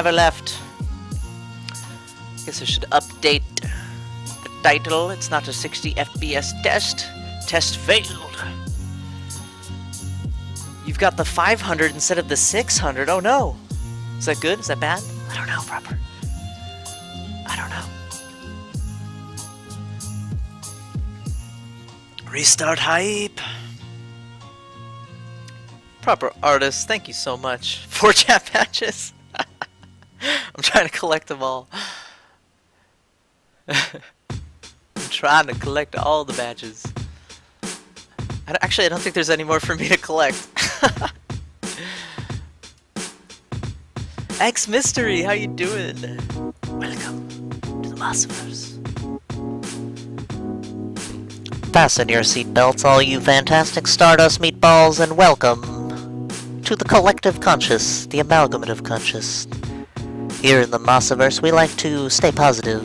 Never left. Guess I should update the title. It's not a 60 FPS test. Test failed. You've got the 500 instead of the 600. Oh no. Is that good? Is that bad? I don't know, proper. I don't know. Restart hype. Proper artist, thank you so much. 4 chat patches. I'm trying to collect them all. I'm trying to collect all the badges. Actually, I don't think there's any more for me to collect. X Mystery, how you doing? Welcome to the Massiverse. Fasten your seatbelts, all you fantastic Stardust meatballs, and welcome to the collective conscious, the amalgamative conscious. Here in the Massiverse, we like to stay positive,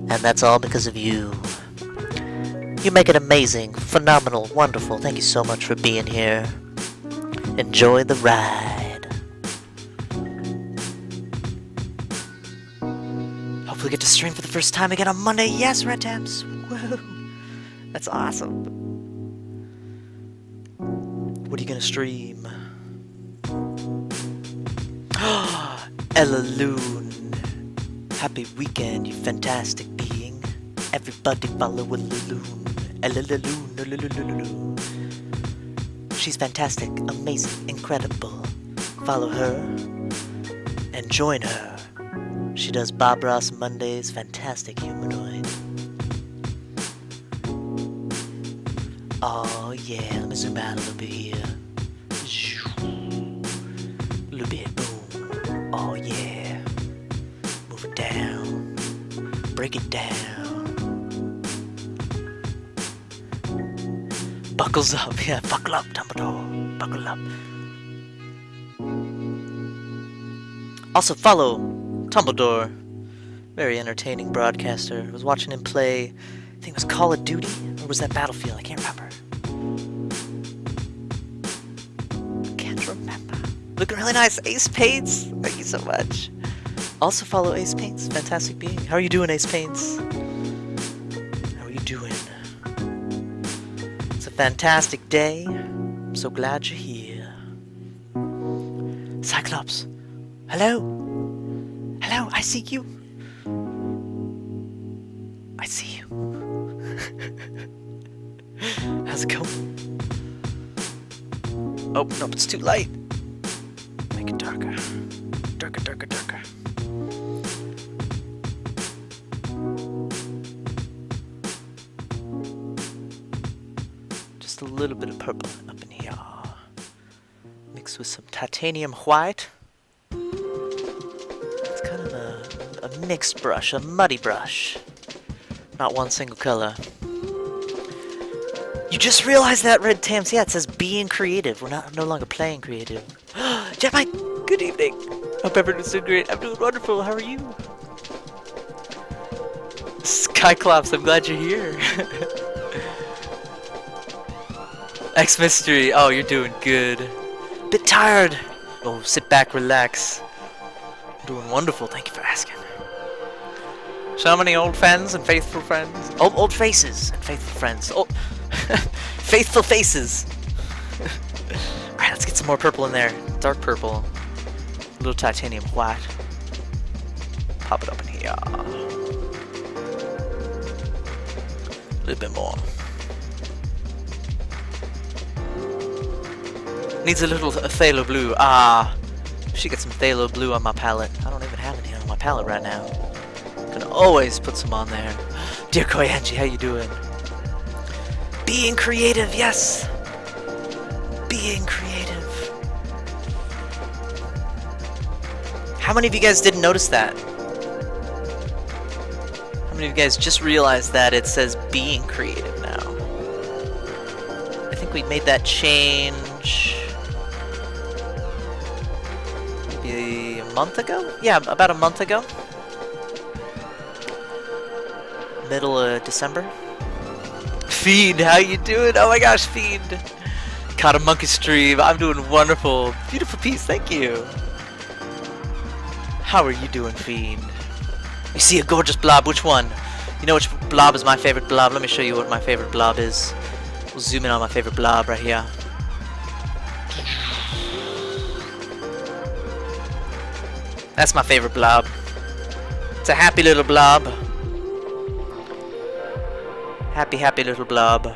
and that's all because of you. You make it amazing, phenomenal, wonderful. Thank you so much for being here. Enjoy the ride. Hopefully get to stream for the first time again on Monday. Yes, Red Tabs. Woo. That's awesome. What are you gonna stream? Ella Loon. Happy weekend, you fantastic being. Everybody follow Ella Loon. Ella Loon. She's fantastic, amazing, incredible. Follow her and join her. She does Bob Ross Mondays, fantastic humanoid. Oh yeah, let me zoom out a little bit here. A little bit, boom. Oh yeah. Move it down. Break it down. Buckles up, yeah, buckle up, Dumbledore. Buckle up. Also follow Dumbledore. Very entertaining broadcaster. I was watching him play, I think it was Call of Duty, or was that Battlefield? I can't remember. Looking really nice. Ace Paints, thank you so much. Also follow Ace Paints, fantastic being. How are you doing, Ace Paints? How are you doing? It's a fantastic day. I'm so glad you're here. Cyclops, hello? Hello, I see you. I see you. How's it going? Oh, nope, it's too light. Make it darker. Darker, darker, darker. Just a little bit of purple up in here. Mixed with some titanium white. It's kind of a mixed brush, a muddy brush. Not one single color. You just realized that, Red Tams? Yeah, it says being creative. We're no longer playing creative. Jetmike, good evening. Hope everyone's doing great. I'm doing wonderful. How are you? Skyclops, I'm glad you're here. X Mystery, oh, you're doing good. Bit tired. Oh, sit back, relax. I'm doing wonderful. Thank you for asking. So many old fans and faithful friends. Old faces and faithful friends. Oh, faithful faces. Alright, let's get some more purple in there. Dark purple. A little titanium white. Pop it up in here. A little bit more. Needs a little phthalo blue. Ah, should get some phthalo blue on my palette. I don't even have any on my palette right now. Can always put some on there. Dear Koyanji, how you doing? Being creative, yes. Being creative. How many of you guys didn't notice that? How many of you guys just realized that it says being creative now? I think we made that change maybe a month ago? Yeah, about a month ago. Middle of December. Fiend, how you doing? Oh my gosh, Fiend. Caught a monkey stream. I'm doing wonderful. Beautiful piece, thank you. How are you doing, fiend? You see a gorgeous blob. Which one? You know which blob is my favorite blob? Let me show you what my favorite blob is. We'll zoom in on my favorite blob right here. That's my favorite blob. It's a happy little blob. Happy, happy little blob.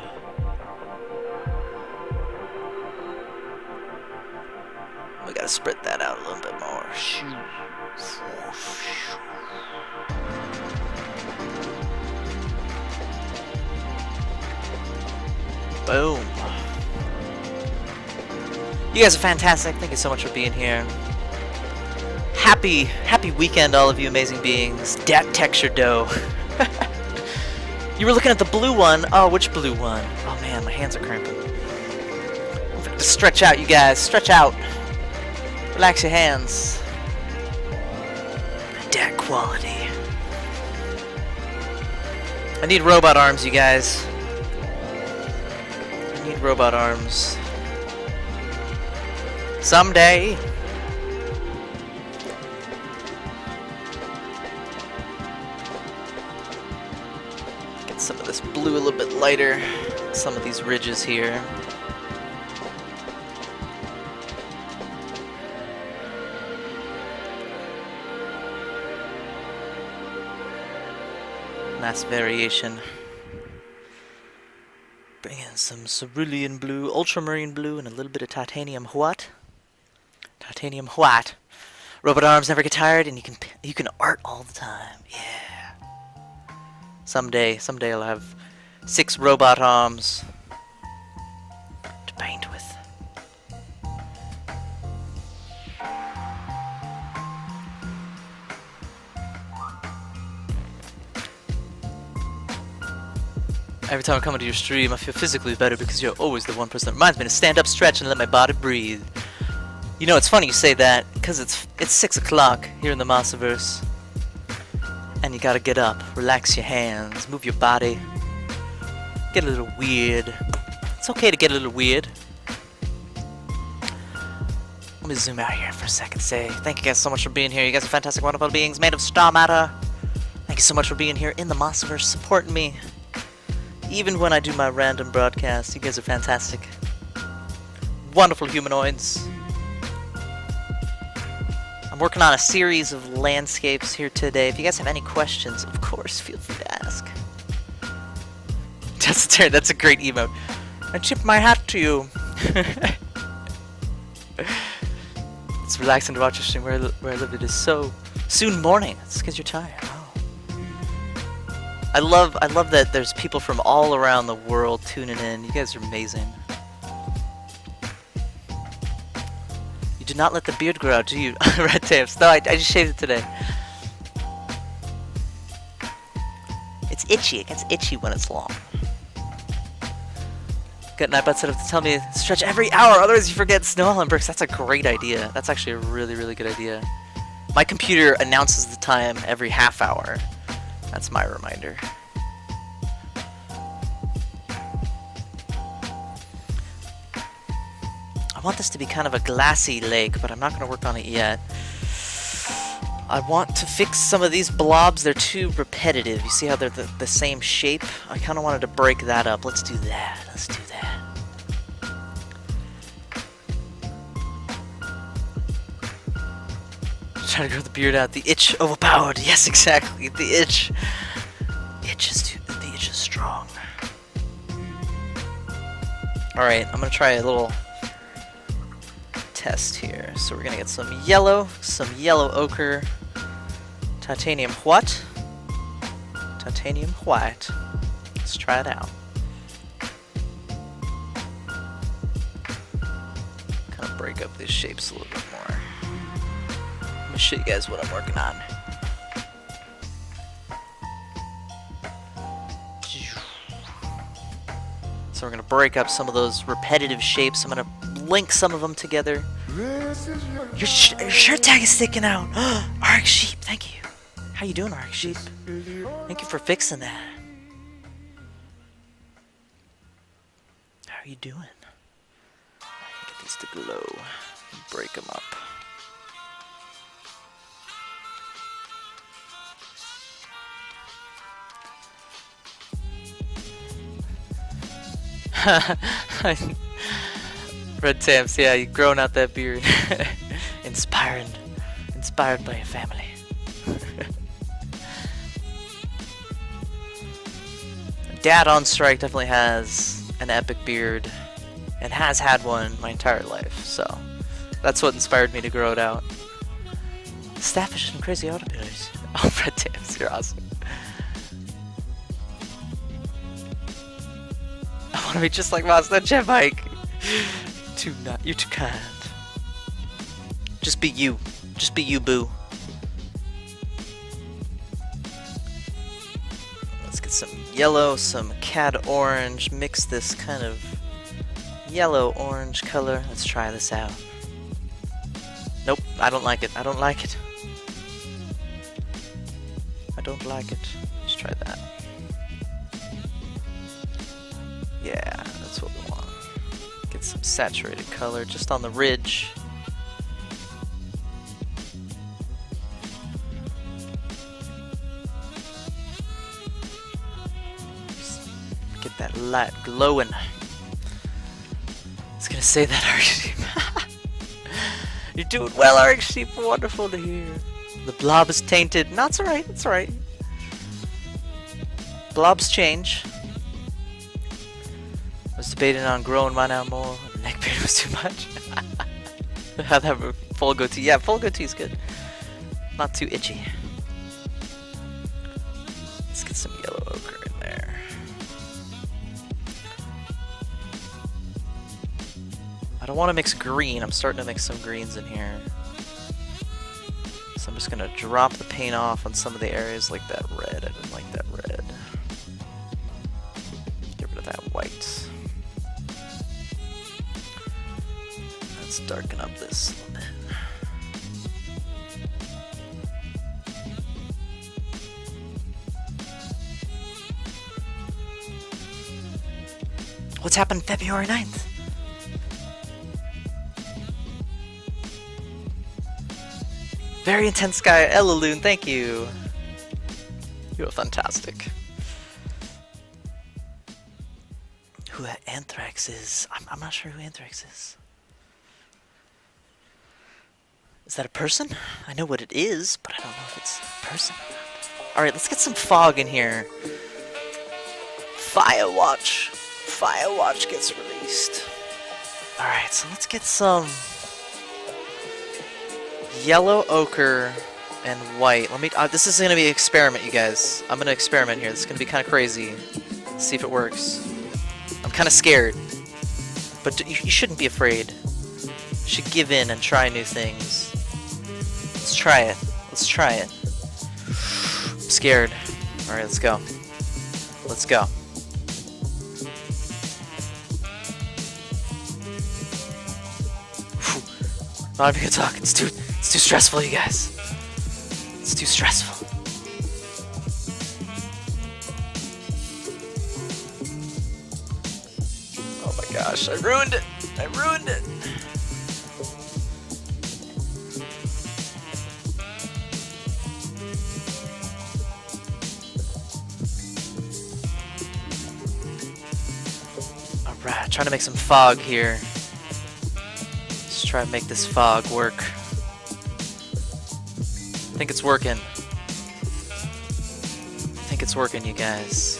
We gotta spread that out a little bit more. Boom. You guys are fantastic. Thank you so much for being here. Happy weekend, all of you amazing beings. Dat texture dough. You were looking at the blue one. Oh, which blue one? Oh man, my hands are cramping. Just stretch out, you guys. Stretch out. Relax your hands. Dat quality. I need robot arms, you guys. I need robot arms. Someday. Get some of this blue a little bit lighter. Some of these ridges here. Nice variation. Bring in some cerulean blue, ultramarine blue, and a little bit of titanium white. Titanium white. Robot arms never get tired, and you can art all the time. Yeah. Someday I'll have 6 robot arms to paint with. Every time I come into your stream, I feel physically better because you're always the one person that reminds me to stand up, stretch, and let my body breathe. You know, it's funny you say that, because it's 6 o'clock here in the Massiverse. And you gotta get up, relax your hands, move your body, get a little weird. It's okay to get a little weird. Let me zoom out here for a second. Say thank you guys so much for being here. You guys are fantastic, wonderful beings made of star matter. Thank you so much for being here in the Massiverse, supporting me. Even when I do my random broadcasts, you guys are fantastic. Wonderful humanoids. I'm working on a series of landscapes here today. If you guys have any questions, of course, feel free to ask. That's a great emote. I tip my hat to you. It's relaxing to watch a stream where I live. It is so soon morning. It's because you're tired. Oh. I love that there's people from all around the world tuning in. You guys are amazing. You do not let the beard grow out, do you? Red tapes. No, I just shaved it today. It's itchy. It gets itchy when it's long. Got Nightbot set up to tell me to stretch every hour, otherwise you forget Snow Island Bricks. That's a great idea. That's actually a really, really good idea. My computer announces the time every half hour. That's my reminder. I want this to be kind of a glassy lake, but I'm not going to work on it yet. I want to fix some of these blobs. They're too repetitive. You see how they're the same shape? I kind of wanted to break that up. Let's do that. Let's do that. Trying to grow the beard out. The itch overpowered. Yes, exactly. The itch. The itch is strong. Alright, I'm gonna try a little test here. So we're gonna get some yellow ochre, titanium white. Let's try it out. Kind of break up these shapes a little bit more. Let me show you guys what I'm working on. So we're going to break up some of those repetitive shapes. I'm going to link some of them together. Your shirt tag is sticking out. Arc Sheep, thank you. How you doing, Arc Sheep? Thank you for fixing that. How are you doing? Get these to glow. Break them up. Red Tams, yeah, you growing out that beard. Inspired by your family. Dad on Strike definitely has an epic beard, and has had one my entire life, so that's what inspired me to grow it out. Staffish and crazy autopillars. Oh, Red Tams, you're awesome. I want to be just like Mazda Jet Bike. You're too kind. Just be you. Just be you, boo. Let's get some yellow, some cad orange. Mix this kind of yellow-orange color. Let's try this out. Nope, I don't like it. I don't like it. I don't like it. Let's try that. Yeah, that's what we want. Get some saturated color just on the ridge. Just get that light glowing. I was gonna say that, RX Sheep. You're doing well, RX Sheep. Wonderful to hear. The blob is tainted. No, it's alright. It's alright. Blobs change. I was debating on growing mine out more. The neck beard was too much. I'd have a full goatee. Yeah, full goatee is good. Not too itchy. Let's get some yellow ochre in there. I don't want to mix green. I'm starting to mix some greens in here. So I'm just going to drop the paint off on some of the areas like that red. I didn't like that red. Get rid of that white. Let's darken up this a little bit. What's happened February 9th? Very intense guy, Elaloon, thank you. You are fantastic. Who Anthrax is? I'm not sure who Anthrax is. Is that a person? I know what it is, but I don't know if it's a person or not. Alright, let's get some fog in here. Firewatch. Firewatch gets released. Alright, so let's get some yellow ochre and white. Let me. This is gonna be an experiment, you guys. I'm gonna experiment here. This is gonna be kind of crazy. Let's see if it works. I'm kind of scared, but you shouldn't be afraid. You should give in and try new things. Let's try it. Let's try it. I'm scared. All right, let's go. Let's go. Not even gonna talk. It's too stressful, you guys. It's too stressful. Oh my gosh, I ruined it. I ruined it. Alright, trying to make some fog here. Let's try and make this fog work. I think it's working. I think it's working, you guys.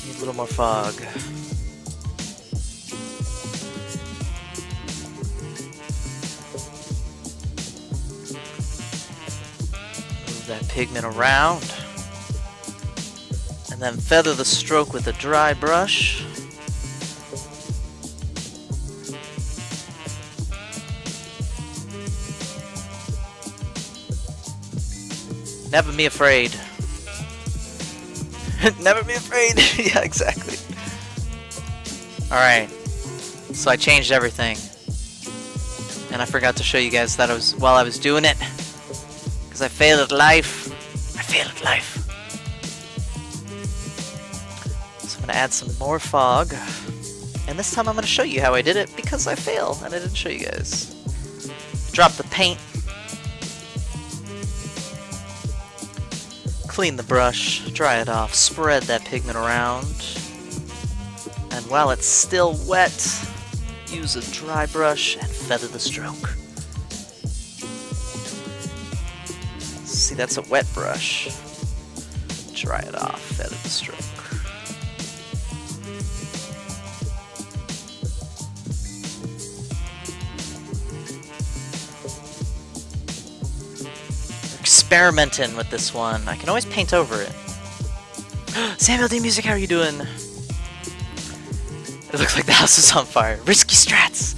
Need a little more fog. Move that pigment around. And then feather the stroke with a dry brush. Never be afraid. Never be afraid. Yeah, exactly. Alright. So I changed everything. And I forgot to show you guys that while I was doing it. Because I failed at life. I failed at life. So I'm going to add some more fog. And this time I'm going to show you how I did it because I failed and I didn't show you guys. Drop the paint. Clean the brush, dry it off, spread that pigment around. And while it's still wet, use a dry brush and feather the stroke. See, that's a wet brush. Dry it off, feather the stroke. Experimenting with this one. I can always paint over it. Samuel D. Music, how are you doing? It looks like the house is on fire. Risky strats!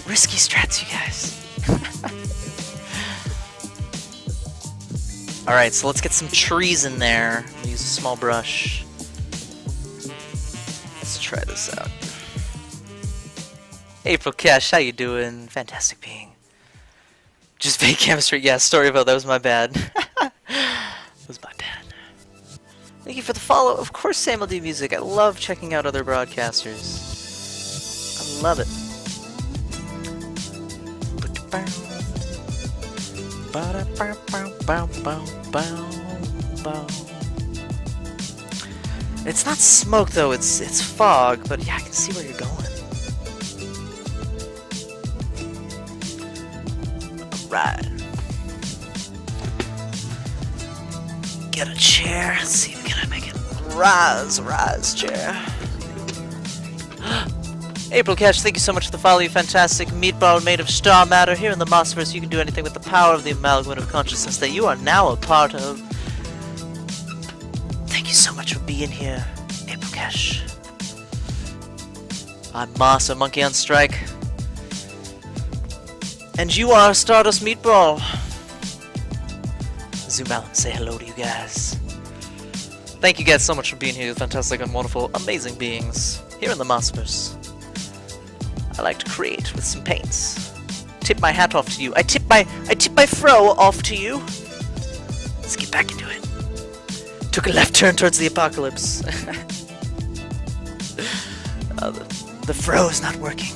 Risky strats, you guys. Alright, so let's get some trees in there. I'm gonna use a small brush. Let's try this out. April Cash, how you doing? Fantastic being. Just fake chemistry. Yeah, Storyville, that was my bad. That was my bad. Thank you for the follow. Of course, Samuel D. Music. I love checking out other broadcasters. I love it. It's not smoke though, it's fog, but yeah, I can see where you're going. Alright. Get a chair. Let's see if we can make it rise chair. April Cash, thank you so much for the follow, you fantastic meatball made of star matter. Here in the Mossverse, you can do anything with the power of the amalgam of consciousness that you are now a part of. Thank you so much for being here, April Cash. I'm Moss, a monkey on strike. And you are Stardust Meatball. Zoom out and say hello to you guys. Thank you guys so much for being here, fantastic and wonderful, amazing beings. Here in the Mossverse. I like to create with some paints. Tip my hat off to you. I tip my fro off to you. Let's get back into it. Took a left turn towards the apocalypse. The fro is not working.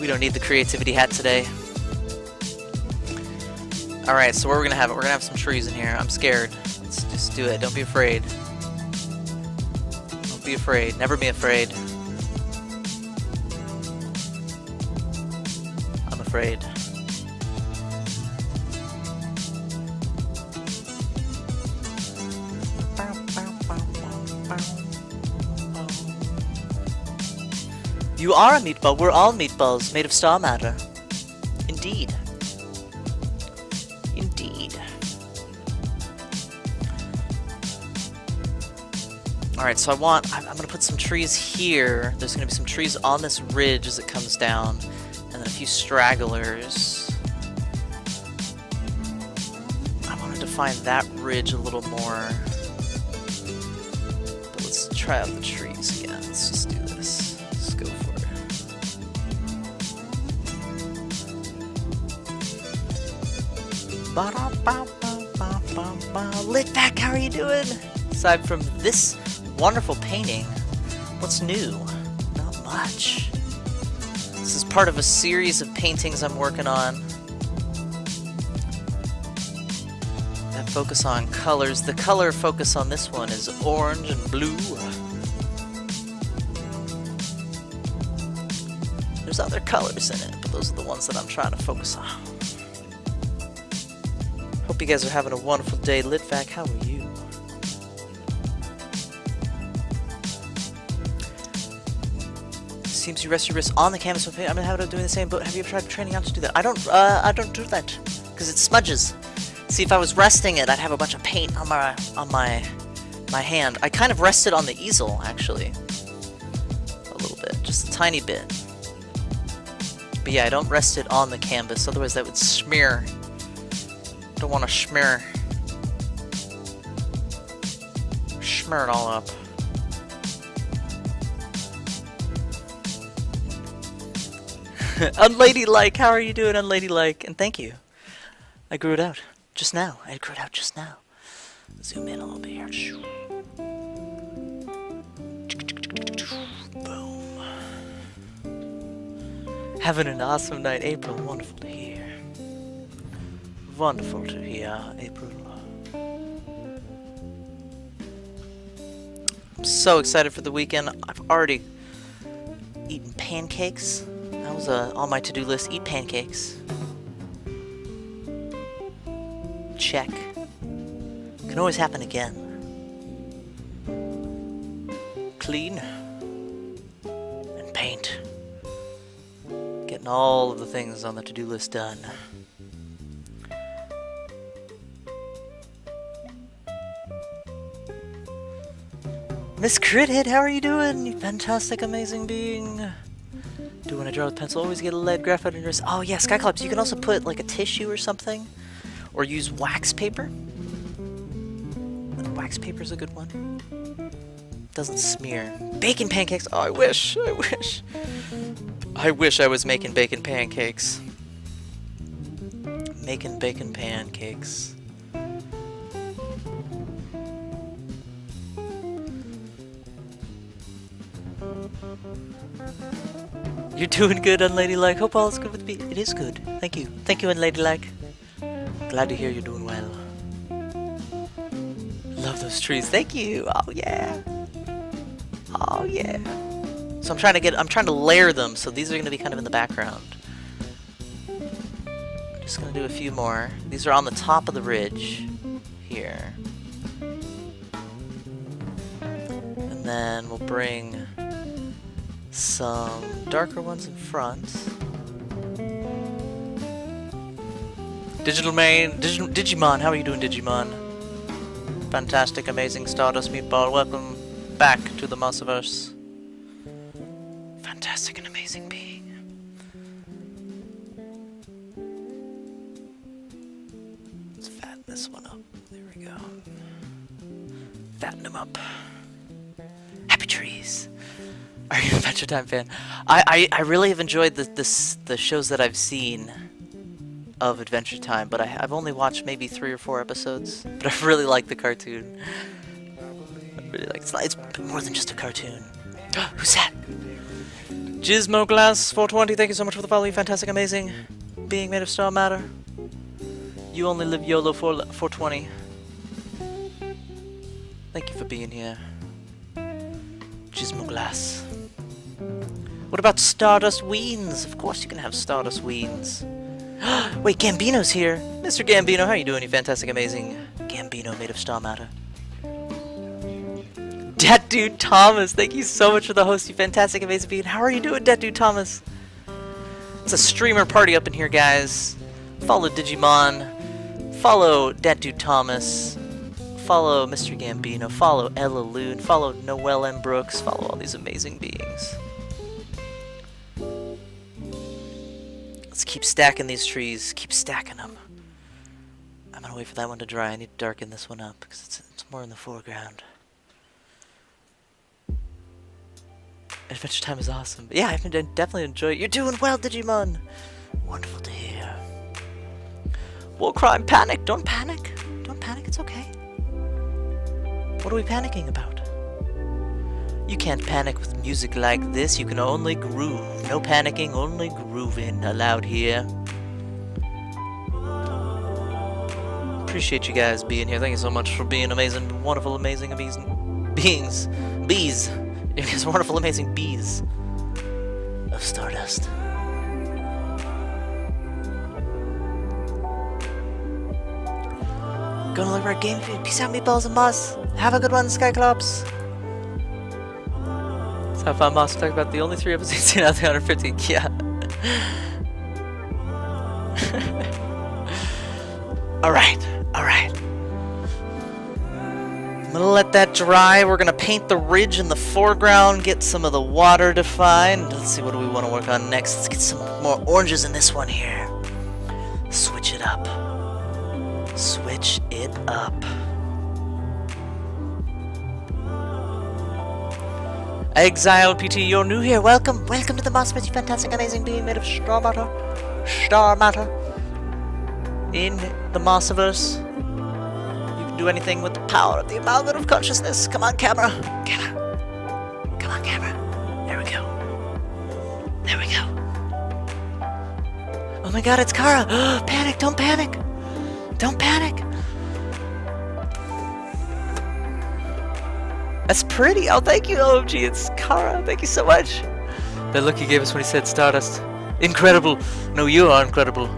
We don't need the creativity hat today. Alright, so what we're gonna have? We're gonna have some trees in here. I'm scared. Let's just do it. Don't be afraid. Don't be afraid. Never be afraid. I'm afraid. You are a meatball. We're all meatballs made of star matter. Indeed. Indeed. Alright, so I'm gonna put some trees here. There's gonna be some trees on this ridge as it comes down. And then a few stragglers. I want to define that ridge a little more. But let's try out the trees again. Let's just do this. Let's go for it. Litvac, how are you doing? Aside from this wonderful painting, what's new? Not much. This is part of a series of paintings I'm working on that focus on colors. The color focus on this one is orange and blue. There's other colors in it, but those are the ones that I'm trying to focus on. Hope you guys are having a wonderful day. Litvac, how are you? Seems you rest your wrist on the canvas with paint. I'm gonna have it doing the same, but have you ever tried training out to do that? I don't do that because it smudges. See, if I was resting it, I'd have a bunch of paint on my hand. I kind of rested on the easel actually, a little bit, just a tiny bit. But yeah, I don't rest it on the canvas, otherwise that would smear. Don't want to smear it all up. Unladylike, how are you doing, Unladylike? And thank you. I grew it out just now. I grew it out just now. Zoom in a little bit here. Boom. Having an awesome night, April. Wonderful to hear. Wonderful to hear, April. I'm so excited for the weekend. I've already eaten pancakes. That was on my to-do list. Eat pancakes. Check. Can always happen again. Clean. And paint. Getting all of the things on the to-do list done. Miss Crithead, how are you doing? You fantastic, amazing being. Do when I draw with pencil, always get a lead graphite in your wrist. Oh yeah, Skyclops, you can also put like a tissue or something. Or use wax paper. Wax paper's a good one. Doesn't smear. Bacon pancakes! Oh, I wish! I wish I was making bacon pancakes. Making bacon pancakes. You're doing good, Unladylike. Hope all is good with me. It is good. Thank you. Thank you, Unladylike. Glad to hear you're doing well. Love those trees. Thank you. Oh yeah. Oh yeah. So I'm trying to layer them, so these are gonna be kind of in the background. I'm just gonna do a few more. These are on the top of the ridge here. And then we'll bring some darker ones in front. Digimon, how are you doing, Digimon? Fantastic, amazing Stardust Meatball, welcome back to the Mossiverse. Fantastic and amazing being. Let's fatten this one up. There we go. Fatten them up. Happy trees. Are you an Adventure Time fan? I really have enjoyed the shows that I've seen of Adventure Time, but I've only watched maybe 3 or 4 episodes. But I really like the cartoon. I really like it's more than just a cartoon. Who's that? Gizmo Glass 420, thank you so much for the follow. You fantastic, amazing being made of star matter. You only live YOLO 420. Thank you for being here. Gizmo Glass. What about Stardust Weens? Of course you can have Stardust Weens. Wait, Gambino's here. Mr. Gambino, how are you doing? You fantastic, amazing Gambino made of star matter. Dat Dude Thomas, thank you so much for the host. You fantastic, amazing being. How are you doing, Dat Dude Thomas? It's a streamer party up in here, guys. Follow Digimon. Follow Dat Dude Thomas. Follow Mr. Gambino. Follow Ella Loon. Follow Noelle M. Brooks. Follow all these amazing beings. Let's keep stacking these trees. Keep stacking them. I'm gonna wait for that one to dry. I need to darken this one up because it's more in the foreground. Adventure Time is awesome. Yeah, I've been definitely enjoying it. You're doing well, Digimon. Wonderful to hear. War crime, panic. Don't panic. Don't panic. It's okay. What are we panicking about? You can't panic with music like this. You can only groove. No panicking, only grooving allowed here. Appreciate you guys being here. Thank you so much for being amazing, wonderful, amazing beings. Bees. You guys are wonderful, amazing bees of Stardust. Gonna look for a game feed. Peace out, meatballs and moss. Have a good one, Skyclops. Sci-Fi Moss talked about the only 3 episodes seen out of the 150. Yeah. Alright. I'm gonna let that dry. We're gonna paint the ridge in the foreground, get some of the water defined. Let's see, what do we want to work on next? Let's get some more oranges in this one here. Switch it up. Switch it up. Exiled PT, you're new here. Welcome to the Mossverse, you fantastic, amazing being made of star matter. Star matter. In the Mossverse. You can do anything with the power of the amalgam of consciousness. Come on, camera. Come on, camera. There we go. Oh my god, it's Kara. Panic, don't panic. Don't panic. That's pretty. Oh, thank you, OMG. It's Kara. Thank you so much. That look he gave us when he said Stardust. Incredible. No, you are incredible.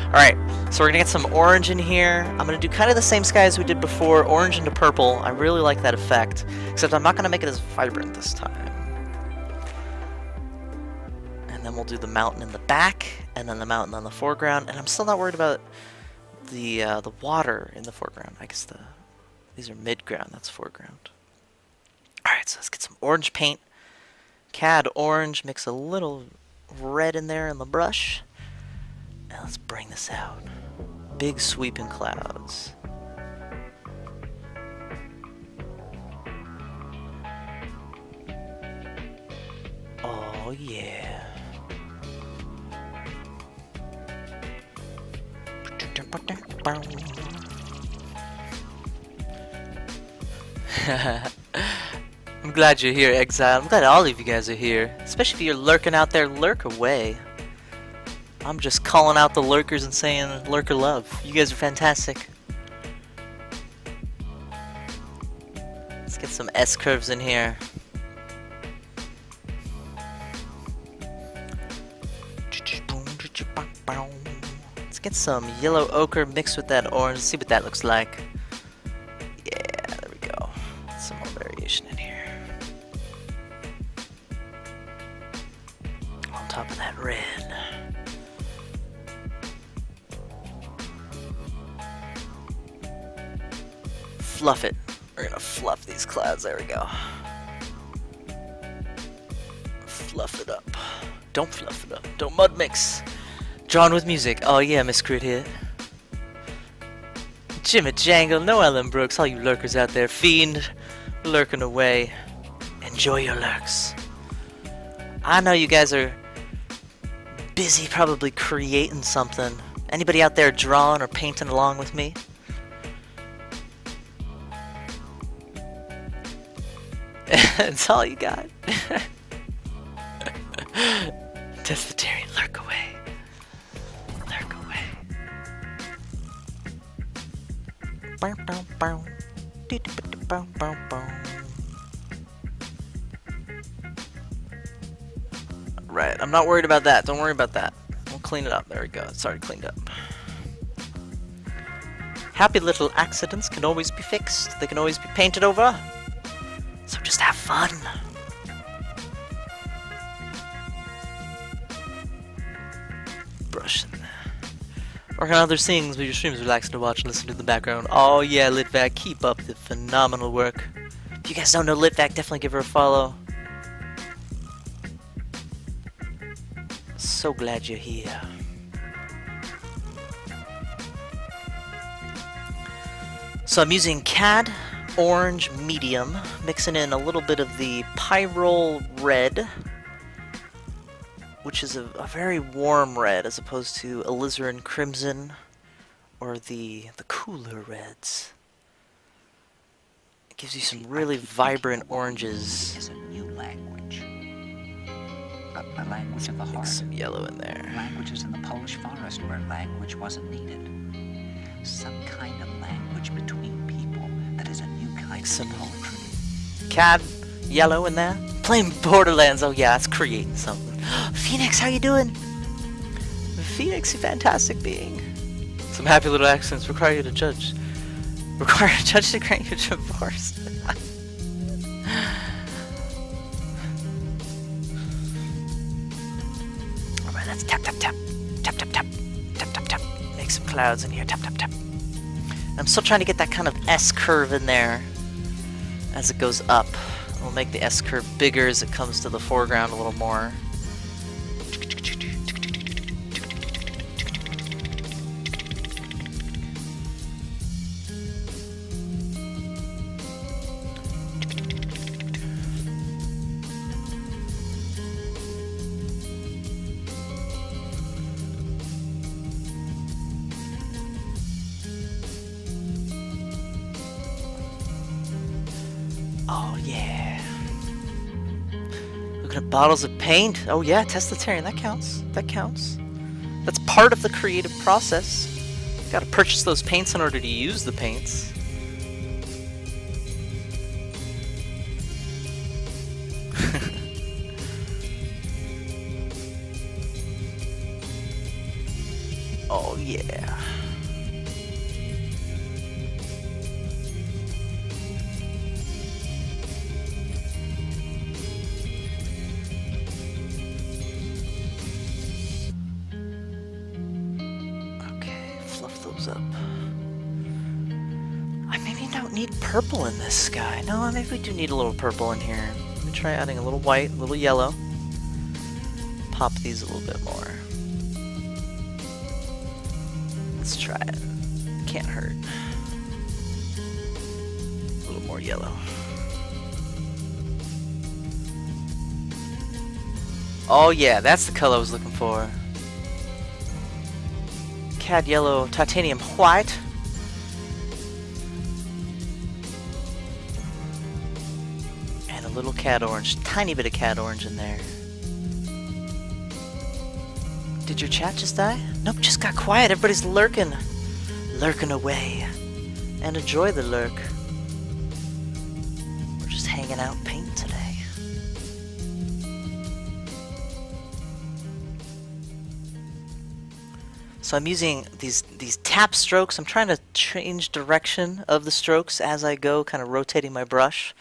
Alright, so we're gonna get some orange in here. I'm gonna do kind of the same sky as we did before, orange into purple. I really like that effect, except I'm not gonna make it as vibrant this time. And then we'll do the mountain in the back, and then the mountain in the foreground, and I'm still not worried about the water in the foreground. I guess these are mid-ground, that's foreground. Alright, so let's get some orange paint. CAD orange, mix a little red in there in the brush. And let's bring this out. Big sweeping clouds. Oh yeah. I'm glad you're here, Exile. I'm glad all of you guys are here. Especially if you're lurking out there, lurk away. I'm just calling out the lurkers and saying lurker love. You guys are fantastic. Let's get some S-curves in here. Let's get some yellow ochre mixed with that orange. See what that looks like. Yeah, there we go. Some more variation in here. On top of that red. Fluff it. We're gonna fluff these clouds. There we go. Fluff it up. Don't fluff it up. Don't mud mix. Drawn with music. Oh yeah, Miss Crit Hit. Jimmy Jangle, no Ellen Brooks, all you lurkers out there. Fiend, lurking away. Enjoy your lurks. I know you guys are busy probably creating something. Anybody out there drawing or painting along with me? That's all you got. Testitarian, lurk away. Lurk away. Right, I'm not worried about that. Don't worry about that. We'll clean it up. There we go. It's already cleaned up. Happy little accidents can always be fixed. They can always be painted over. So just have fun. Brush in there. Working on other things, but your stream's relaxing to watch and listen to in the background. Oh yeah, Litvac, keep up the phenomenal work. If you guys don't know Litvac, definitely give her a follow. So glad you're here. So I'm using CAD orange medium, mixing in a little bit of the Pyrrole red, which is a very warm red as opposed to alizarin crimson or the cooler reds. It gives you some really vibrant oranges. Is a new language. A language of the heart. Mix some yellow in there. Languages in the Polish forest where language wasn't needed. Some kind of language between people that is a new kind of poetry. CAD yellow in there. Playing Borderlands. Oh yeah, that's creating something. Phoenix, how you doing? Phoenix, you fantastic being. Some happy little accents require you to judge. Require a judge to grant you divorce. Alright, let's tap tap tap. Tap tap tap. Tap tap tap. Make some clouds in here. Tap tap tap. I'm still trying to get that kind of S curve in there as it goes up. We'll make the S curve bigger as it comes to the foreground a little more. Oh yeah. Looking at bottles of paint. Oh yeah, Testitarian, that counts. That counts. That's part of the creative process. Gotta purchase those paints in order to use the paints. Oh yeah. Okay, fluff those up. I maybe don't need purple in this sky. No, maybe we do need a little purple in here. Let me try adding a little white, a little yellow. Pop these a little bit more. Let's try it. Can't hurt. A little more yellow. Oh yeah, that's the color I was looking for. Cad yellow, titanium white. And a little cad orange. Tiny bit of cad orange in there. Did your chat just die? Nope, just got quiet. Everybody's lurking. Lurking away. And enjoy the lurk. We're just hanging out paint today. So I'm using these tap strokes. I'm trying to change direction of the strokes as I go, kind of rotating my brush.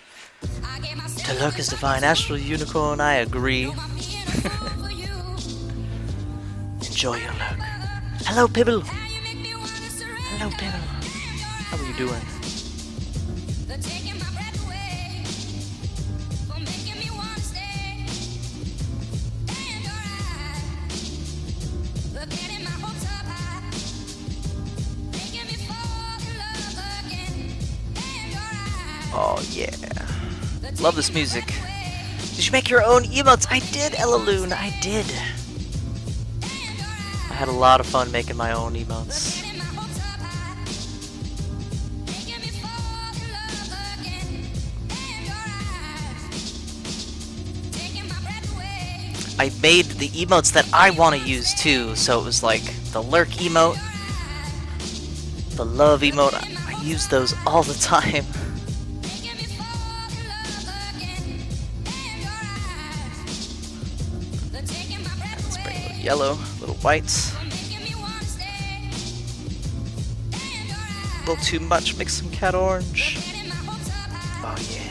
To lurk is divine. Astral Unicorn, I agree. Enjoy your lurk. Hello, Pibble. Hello, Pibble. How are you doing? Oh yeah. Love this music. Did you make your own emotes? I did, Elaloon. I did. I had a lot of fun making my own emotes. I made the emotes that I want to use too, so it was like the lurk emote, the love emote. I use those all the time. Let's bring a little yellow, a little whites. A little too much, mix some cat orange. Oh yeah.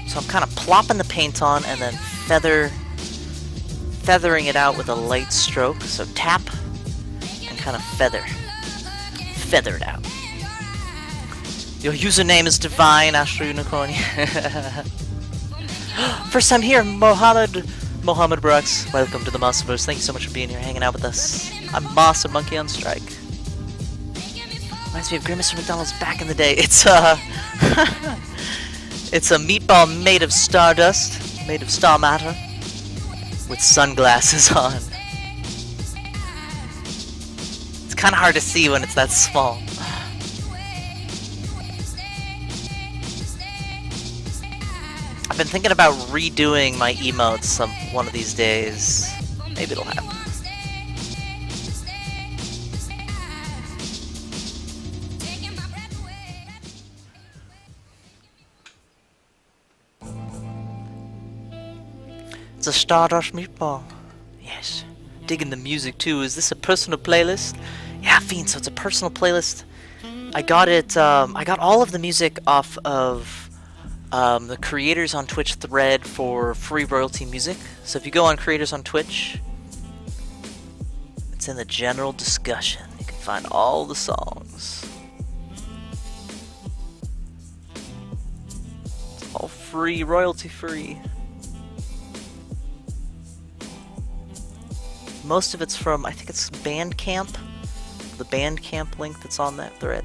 So I'm kind of plopping the paint on and then feathering it out with a light stroke. So tap and kind of feather it out. Your username is Divine Astral Unicorn. First time here, Mohammed Brooks. Welcome to the Mossverse. Thank you so much for being here, hanging out with us. I'm Moss and Monkey on Strike. Reminds me of Grimace from McDonald's back in the day. It's It's a meatball made of stardust, made of star matter, with sunglasses on. It's kind of hard to see when it's that small. I've been thinking about redoing my emotes one of these days. Maybe it'll happen. It's a Stardust meatball. Yes. Digging the music too. Is this a personal playlist? Yeah, Fiend, so it's a personal playlist. I got it, I got all of the music off of the Creators on Twitch thread for free royalty music. So if you go on Creators on Twitch, it's in the general discussion. You can find all the songs. It's all free, royalty free. Most of it's from, I think it's Bandcamp, the Bandcamp link that's on that thread.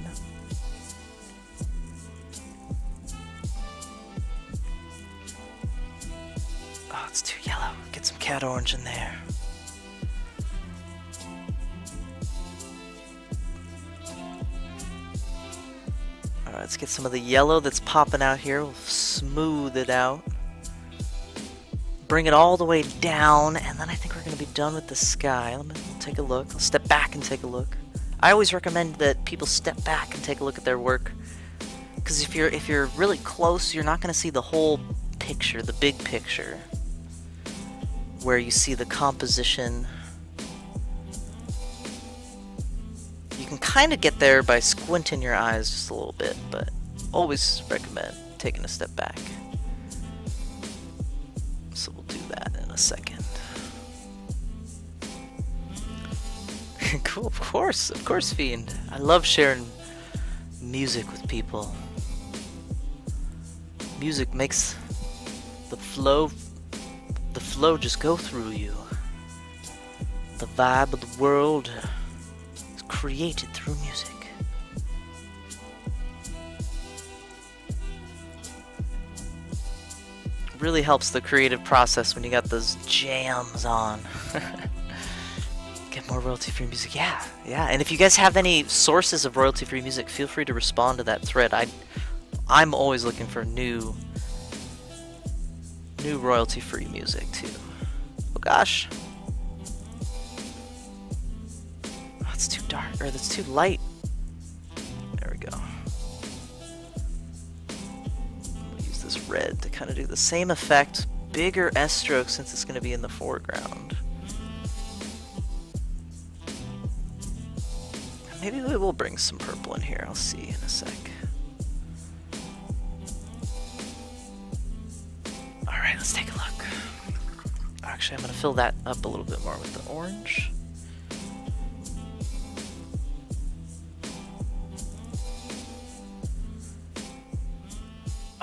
Oh, it's too yellow. Get some cat orange in there. Alright, let's get some of the yellow that's popping out here. We'll smooth it out. Bring it all the way down, and then I think we're going to be done with the sky. Let me take a look. I'll step back and take a look. I always recommend that people step back and take a look at their work, because if you're really close, you're not going to see the whole picture, the big picture, where you see the composition. You can kind of get there by squinting your eyes just a little bit, but always recommend taking a step back. So we'll do that in a second. Cool, of course, Fiend. I love sharing music with people. Music makes the flow just go through you. The vibe of the world is created through music. Really helps the creative process when you got those jams on. Get more royalty-free music. Yeah. And if you guys have any sources of royalty-free music, feel free to respond to that thread. I'm always looking for new royalty-free music too. Oh gosh. Oh, it's too dark, or that's too light. There we go. Red to kind of do the same effect, bigger S stroke since it's going to be in the foreground. Maybe we will bring some purple in here, I'll see in a sec. Alright, let's take a look. Actually, I'm going to fill that up a little bit more with the orange.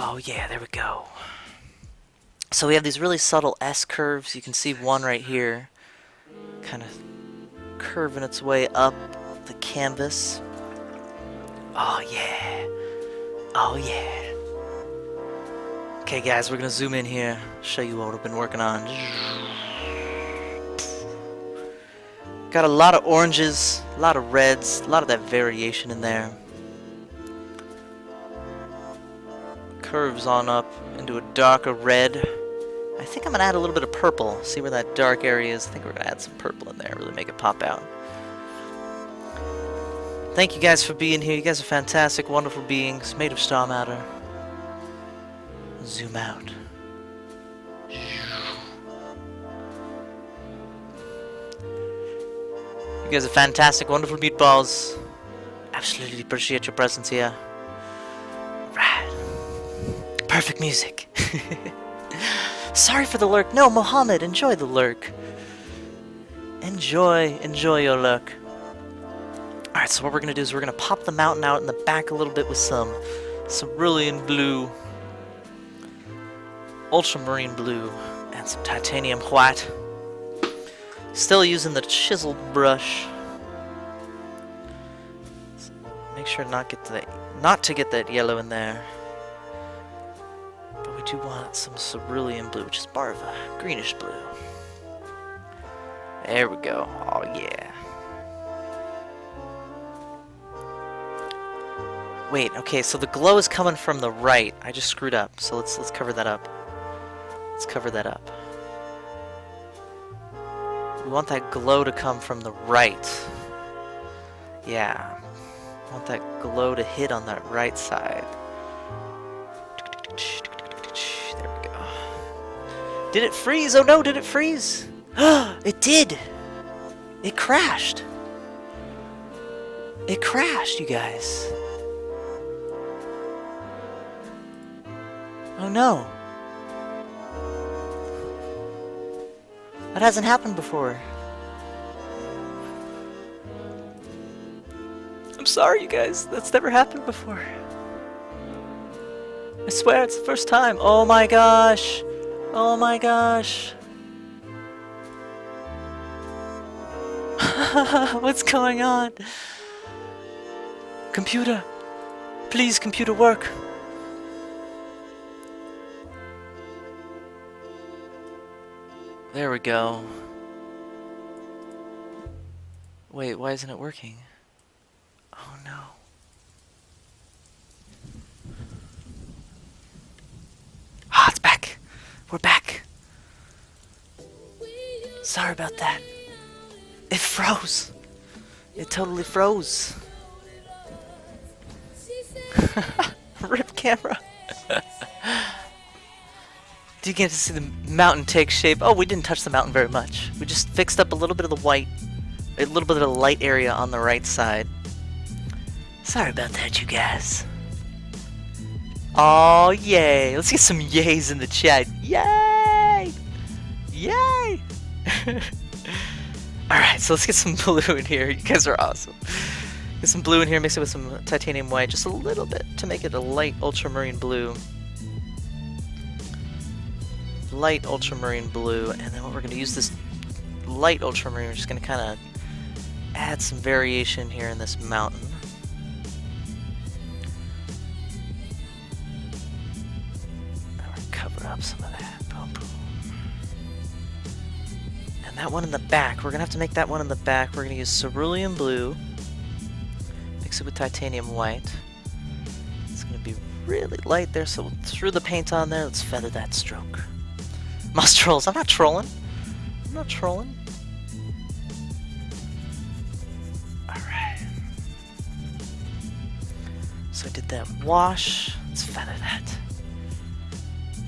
Oh yeah, there we go. So we have these really subtle S curves. You can see one right here, kind of curving its way up the canvas. Oh yeah. Oh yeah. Okay guys, we're gonna zoom in here, show you what I've been working on. Got a lot of oranges, a lot of reds, a lot of that variation in there. Curves on up into a darker red. I think I'm gonna add a little bit of purple. See where that dark area is? I think we're gonna add some purple in there, really make it pop out. Thank you guys for being here. You guys are fantastic, wonderful beings made of star matter. Zoom out. You guys are fantastic, wonderful meatballs. Absolutely appreciate your presence here. Right. Perfect music. Sorry for the lurk. No, Mohammed, enjoy the lurk. Enjoy your lurk. Alright, so what we're going to do is we're going to pop the mountain out in the back a little bit with some cerulean blue, ultramarine blue, and some titanium white. Still using the chiseled brush. Make sure not to get that yellow in there. But we do want some cerulean blue, which is more of a greenish blue. There we go. Oh yeah. Wait, okay, so the glow is coming from the right. I just screwed up, so let's cover that up. Let's cover that up. We want that glow to come from the right. Yeah. I want that glow to hit on that right side. There we go. Did it freeze? Oh no, did it freeze? It did! It crashed. It crashed, you guys. Oh no. That hasn't happened before. I'm sorry, you guys. That's never happened before. I swear it's the first time. Oh my gosh. Oh my gosh. What's going on? Computer. Please, computer, work. There we go. Wait, why isn't it working? Oh no. We're back. Sorry about that. It froze. It totally froze. Rip camera. Do you get to see the mountain take shape? Oh, we didn't touch the mountain very much. We just fixed up a little bit of the white, a little bit of the light area on the right side. Sorry about that, you guys. Oh, yay. Let's get some yays in the chat. Yay! Yay! Alright, so let's get some blue in here. You guys are awesome. Get some blue in here, mix it with some titanium white, just a little bit to make it a light ultramarine blue. Light ultramarine blue, and then what we're going to use this light ultramarine, we're just going to kind of add some variation here in this mountain. Cover up some of that. Boom, boom. And that one in the back, we're going to have to make that one in the back. We're going to use cerulean blue, mix it with titanium white. It's going to be really light there, so we'll throw the paint on there. Let's feather that stroke. Moss trolls, I'm not trolling. I'm not trolling. Alright. So I did that wash. Let's feather that.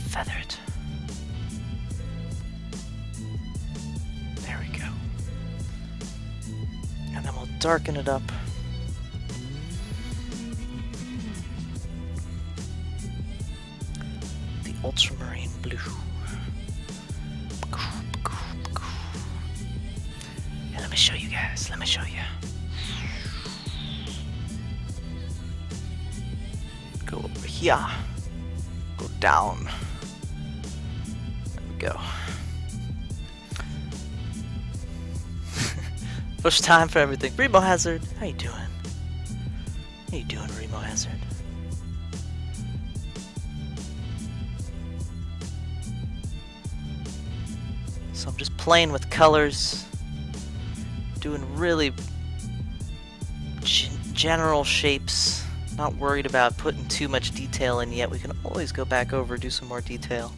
Feather it. There we go. And then we'll darken it up. The ultramarine blue. And let me show you guys. Let me show you. Go over here. Go down. Go. First time for everything. Remo Hazard, how you doing? How you doing, Remo Hazard? So I'm just playing with colors, doing really general shapes. Not worried about putting too much detail in yet. We can always go back over, do some more detail.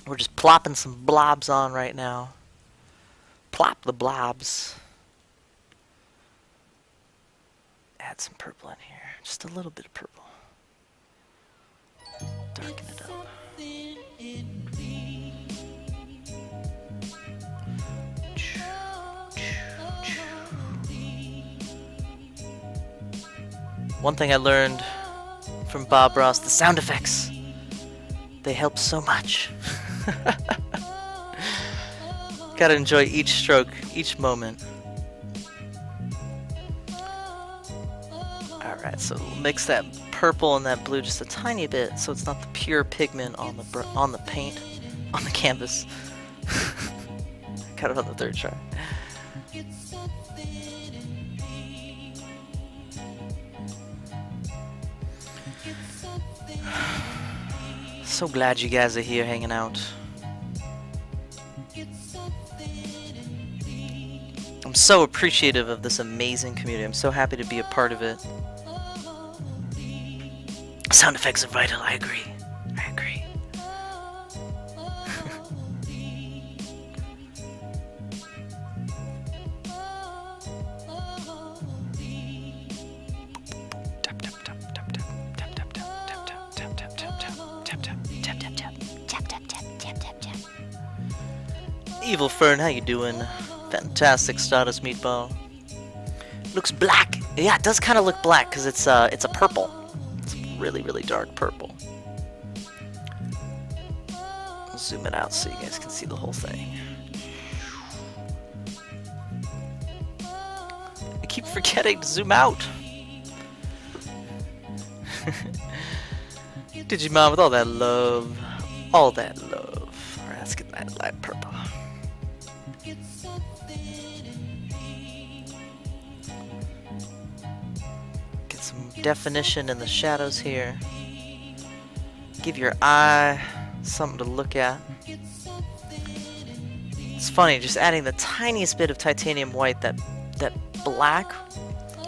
We're just plopping some blobs on right now. Plop the blobs. Add some purple in here. Just a little bit of purple. Darken it up. One thing I learned from Bob Ross, the sound effects. They help so much. Gotta enjoy each stroke, each moment. Alright, so we'll mix that purple and that blue just a tiny bit so it's not the pure pigment on the paint, on the canvas. Got it on the third try. So glad you guys are here hanging out. I'm so appreciative of this amazing community. I'm so happy to be a part of it. Sound effects are vital, I agree. I agree. Evil Fern, how you doing? Fantastic Stardust Meatball. Looks black. Yeah, it does kind of look black because it's a purple. It's really, really dark purple. I'll zoom it out so you guys can see the whole thing. I keep forgetting to zoom out. Digimon with all that love. All that love. Alright, let's get that light purple. Get some definition in the shadows here. Give your eye something to look at. It's funny, just adding the tiniest bit of titanium white, that black,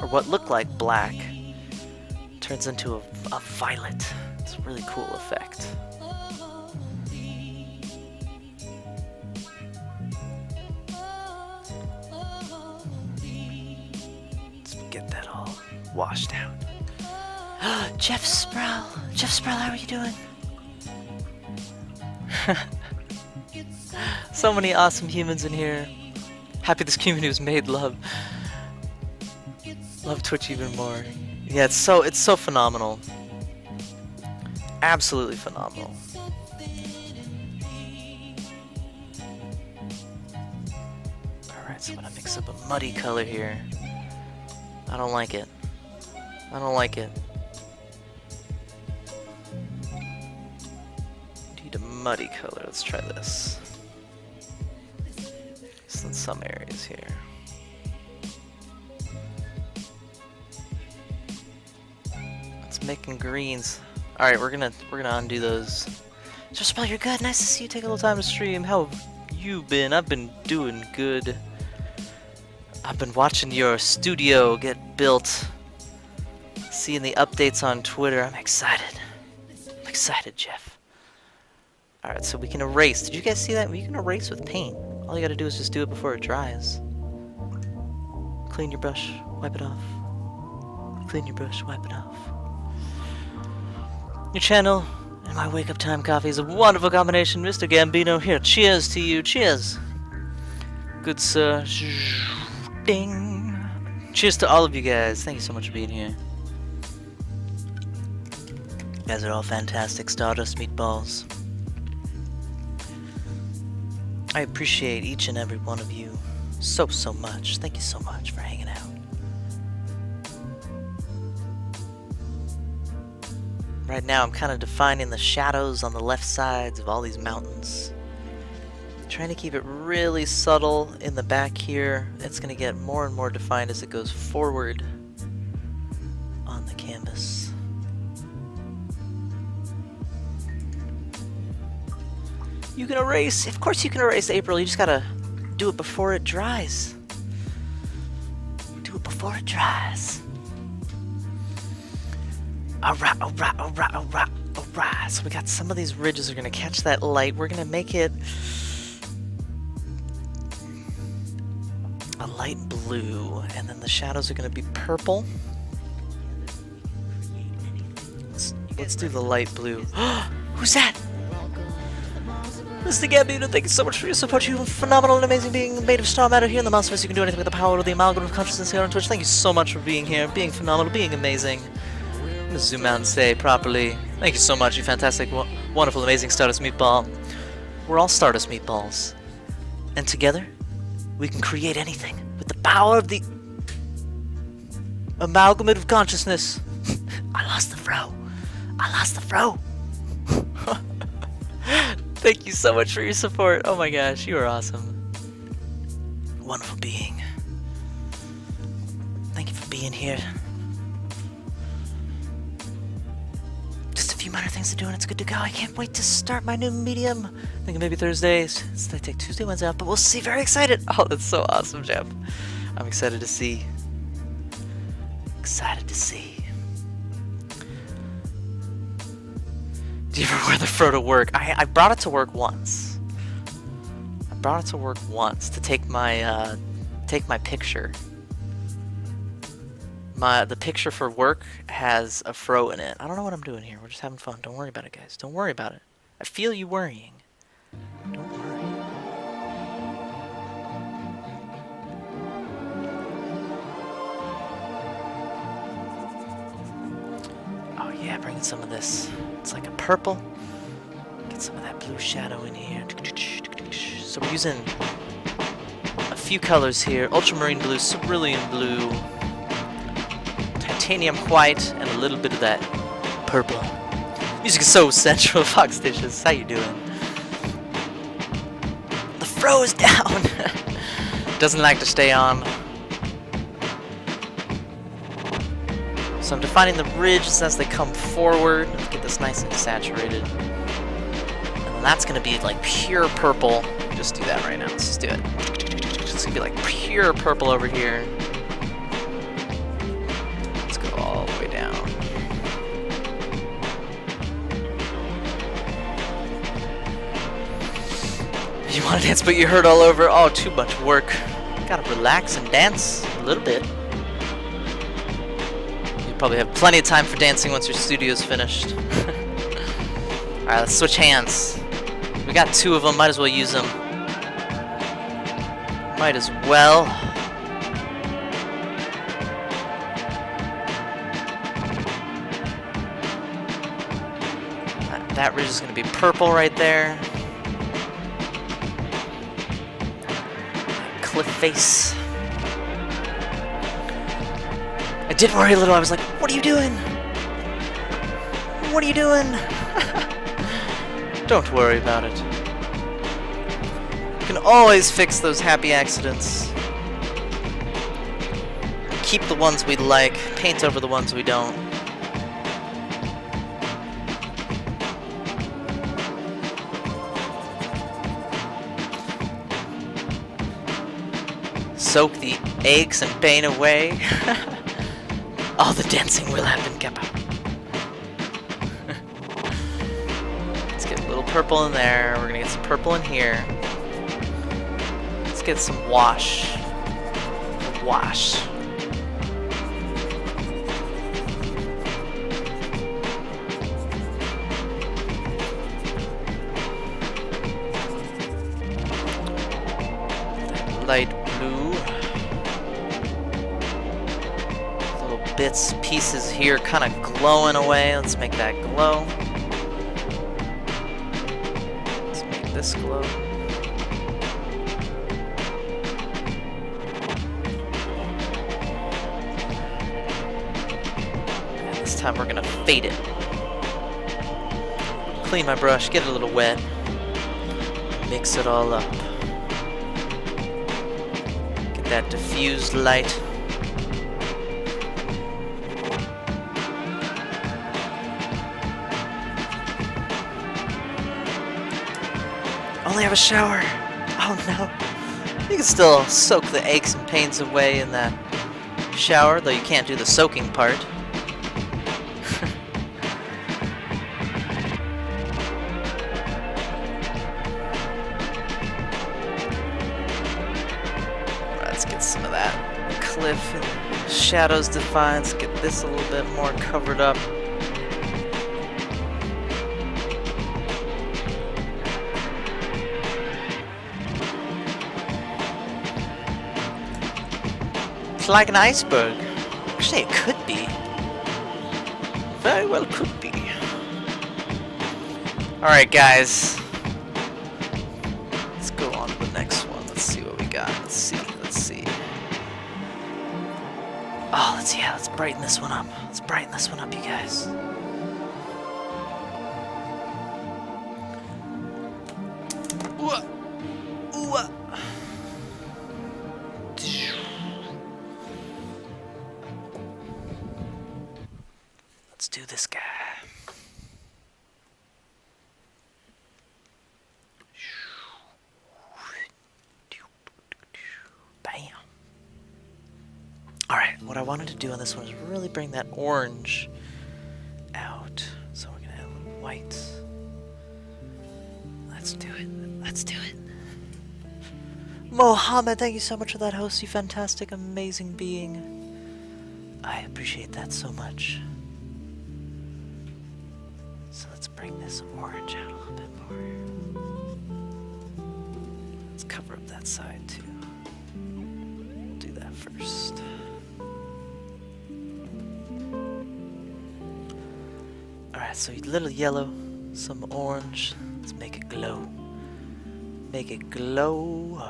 or what looked like black, turns into a violet. It's a really cool effect. Let's get that all washed out. Jeff Sproul! Jeff Sproul, how are you doing? So many awesome humans in here. Happy this community was made. Love Twitch even more. Yeah, it's so phenomenal. Absolutely phenomenal. Alright, so I'm gonna mix up a muddy color here. I don't like it. I don't like it. Need a muddy color. Let's try this. Just in some areas here. Let's make them greens. All right, we're gonna undo those. Just Spell, you're good. Nice to see you take a little time to stream. How have you been? I've been doing good. I've been watching your studio get built. Seeing the updates on Twitter. I'm excited. I'm excited, Jeff. Alright, so we can erase. Did you guys see that? We can erase with paint. All you gotta do is just do it before it dries. Clean your brush, wipe it off. Clean your brush, wipe it off. Your channel and my wake up time coffee is a wonderful combination. Mr. Gambino, here, cheers to you. Cheers. Good sir. Ding. Cheers to all of you guys. Thank you so much for being here. You guys are all fantastic Stardust meatballs. I appreciate each and every one of you so much. Thank you so much for hanging out. Right now I'm kind of defining the shadows on the left sides of all these mountains. Trying to keep it really subtle in the back here. It's going to get more and more defined as it goes forward on the canvas. You can erase. Of course you can erase, April. You just gotta do it before it dries. Do it before it dries. Alright, alright, alright, alright, alright. So we got some of these ridges are gonna catch that light. We're gonna make it a light blue, and then the shadows are gonna be purple. Let's do the light blue. Who's that? Mr. Gambino, thank you so much for your support. You're a phenomenal and amazing being made of star matter here in the Mouseverse. You can do anything with the power of the amalgam of consciousness here on Twitch. Thank you so much for being here, being phenomenal, being amazing. I'm gonna zoom out and say properly, thank you so much, you fantastic, wonderful, amazing Stardust Meatball. We're all Stardust Meatballs. And together, we can create anything with the power of the amalgamate of consciousness. I lost the fro. I lost the fro. Thank you so much for your support. Oh my gosh, you are awesome. Wonderful being. Thank you for being here. Just a few minor things to do and it's good to go. I can't wait to start my new medium. Thinking maybe Thursdays. I take Tuesday, Wednesday out, but we'll see. Very excited. Oh, that's so awesome, Jeff. I'm excited to see. Excited to see. Do you ever wear the fro to work? I brought it to work once. I brought it to work once to take my picture. The picture for work has a fro in it. I don't know what I'm doing here. We're just having fun. Don't worry about it, guys. Don't worry about it. I feel you worrying. Don't worry. Oh yeah, bring in some of this. It's like a purple. Get some of that blue shadow in here. So we're using a few colors here. Ultramarine blue, cerulean blue, titanium white, and a little bit of that purple. Music is so sensual. Fox Dishes, how you doing? The fro is down. Doesn't like to stay on. So I'm defining the ridges as they come forward. Let's get this nice and saturated. And then that's gonna be like pure purple. Just do that right now. Let's just do it. It's gonna be like pure purple over here. Let's go all the way down. You want to dance, but you hurt all over. Oh, too much work. Gotta relax and dance a little bit. Probably have plenty of time for dancing once your studio's finished. Alright, let's switch hands. We got 2 of them, might as well use them. Might as well. That ridge is going to be purple right there. Cliff face. I did worry a little. I was like, what are you doing? What are you doing? Don't worry about it. You can always fix those happy accidents. Keep the ones we like, paint over the ones we don't. Soak the aches and pain away. All the dancing will happen, Kappa. Let's get a little purple in there. We're gonna get some purple in here. Let's get some wash. Wash. Light blue. Little bits, pieces here kind of glowing away. Let's make that glow. Let's make this glow. And this time we're gonna fade it. Clean my brush, get it a little wet. Mix it all up. That diffused light. Only have a shower. Oh no. You can still soak the aches and pains away in that shower, though you can't do the soaking part. Let's get some of that cliff and shadows defined. Let's get this a little bit more covered up. It's like an iceberg. Actually, it could be. Very well could be. Alright, guys. Let's go on to the next one. Let's see what we got. Let's see. Oh, let's brighten this one up. Let's brighten this one up, you guys. Let's do this guy. Bam. Alright, what I wanted to do on this one is really bring that orange out. So we're gonna add a little white. Let's do it. Let's do it. Mohammed, thank you so much for that host, you fantastic, amazing being. I appreciate that so much. So let's bring this orange out a little bit more. Let's cover up that side too. We'll do that first. Alright, so a little yellow, some orange. Let's make it glow. Make it glow.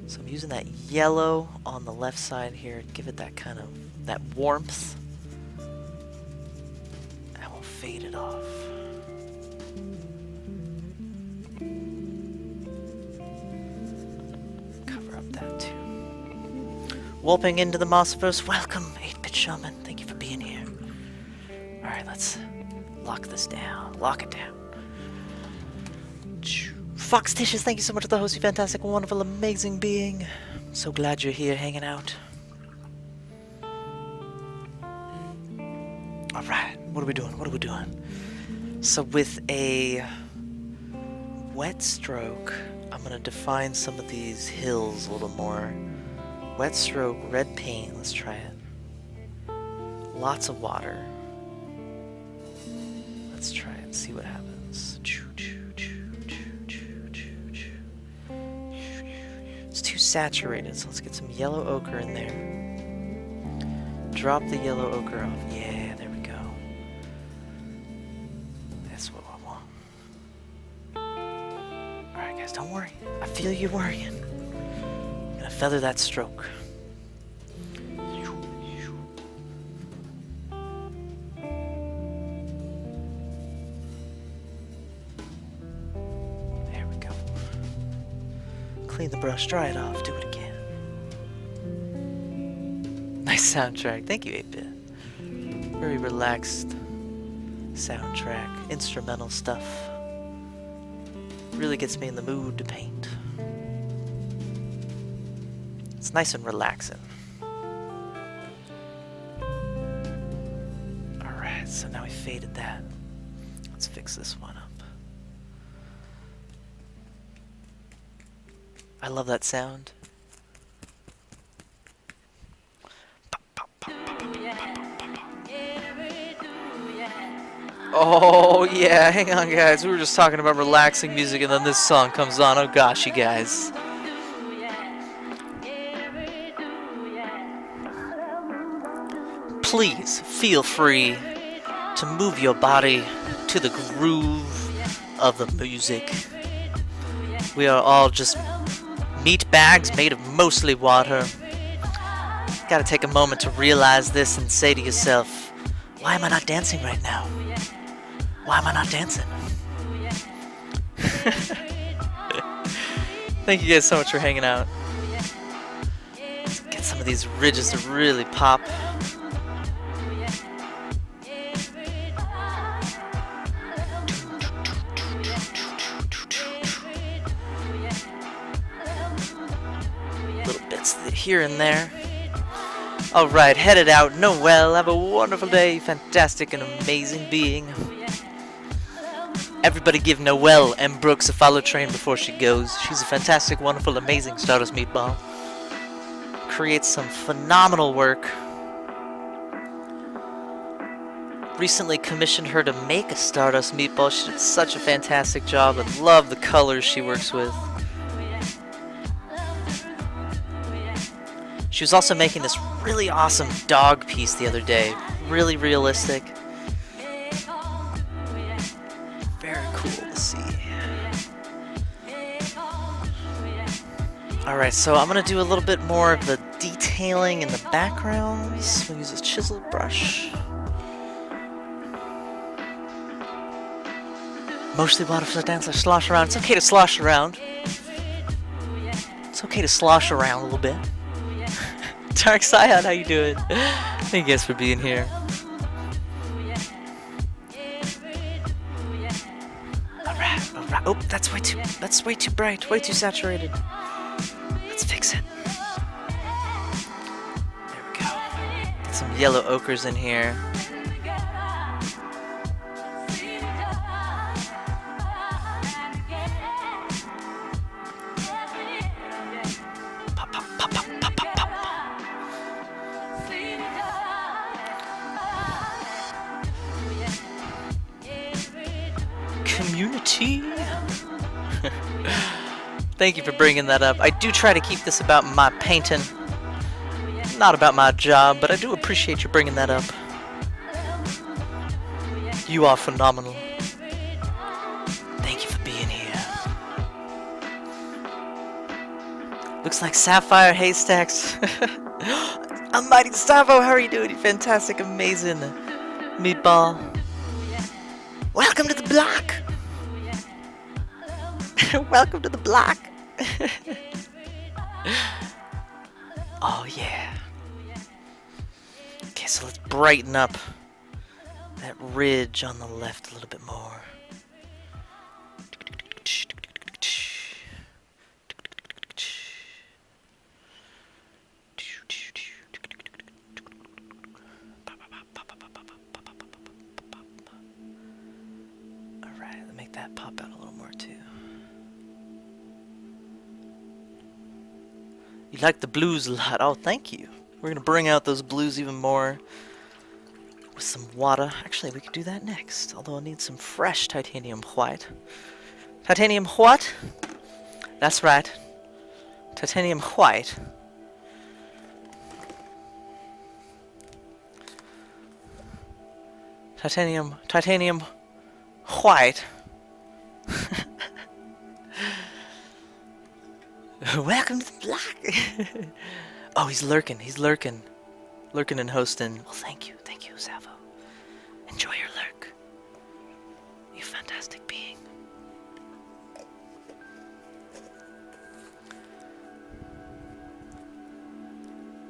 So I'm using that yellow on the left side here to give it that kind of, that warmth. And we'll fade it off. Cover up that too. Warping into the Mossverse, welcome 8-Bit Shaman, thank you for being here. Alright, let's lock this down, lock it down. Fox Tishes, thank you so much for the host, you fantastic, wonderful, amazing being. I'm so glad you're here hanging out. Alright, what are we doing? What are we doing? So with a wet stroke, I'm going to define some of these hills a little more. Wet stroke, red paint, let's try it. Lots of water. Let's try it and see what happens. It's too saturated, so let's get some yellow ochre in there. Drop the yellow ochre off. Yeah, there we go. That's what I want. Alright guys, don't worry. I feel you worrying. I'm gonna feather that stroke. There we go. Clean the brush, dry it off, do it again. Nice soundtrack. Thank you, 8-Bit. Very relaxed soundtrack. Instrumental stuff. Really gets me in the mood to paint. It's nice and relaxing. Alright, so now we faded that. Let's fix this one up. I love that sound. Oh yeah, hang on guys, we were just talking about relaxing music and then this song comes on. Oh gosh, you guys. Please feel free to move your body to the groove of the music. We are all just meat bags made of mostly water. Gotta take a moment to realize this and say to yourself, why am I not dancing right now? Why am I not dancing? Thank you guys so much for hanging out. Let's get some of these ridges to really pop. Little bits here and there. Alright, headed out. Noelle, have a wonderful day. Fantastic and amazing being. Everybody give Noelle M. Brooks a follow train before she goes. She's a fantastic, wonderful, amazing Stardust Meatball. Creates some phenomenal work. Recently commissioned her to make a Stardust Meatball. She did such a fantastic job. I love the colors she works with. She was also making this really awesome dog piece the other day. Really realistic. Very cool to see. Alright, so I'm going to do a little bit more of the detailing in the backgrounds. We'll use a chisel brush. Mostly water for the dance, I slosh around. It's okay to slosh around. It's okay to slosh around a little bit. Dark Scion, how you doing? Thank you guys for being here. Alright, alright. Oh, that's way too bright, way too saturated. Let's fix it. There we go. Get some yellow ochres in here. Community. Thank you for bringing that up. I do try to keep this about my painting, not about my job, but I do appreciate you bringing that up. You are phenomenal. Thank you for being here. Looks like Sapphire Haystacks. Almighty Savo, how are you doing? You fantastic, amazing meatball. Welcome to the block. Welcome to the block. Oh yeah. Okay, so let's brighten up that ridge on the left a little bit more. Alright, let's make that pop out a little more too. You like the blues a lot. Oh, thank you. We're going to bring out those blues even more. with some water. Actually, we could do that next. Although I'll need some fresh titanium white. Titanium what? That's right. Titanium white. Titanium white. Welcome to the block. Oh, he's lurking. Lurking and hosting. Well, thank you, Savo. Enjoy your lurk. You fantastic being.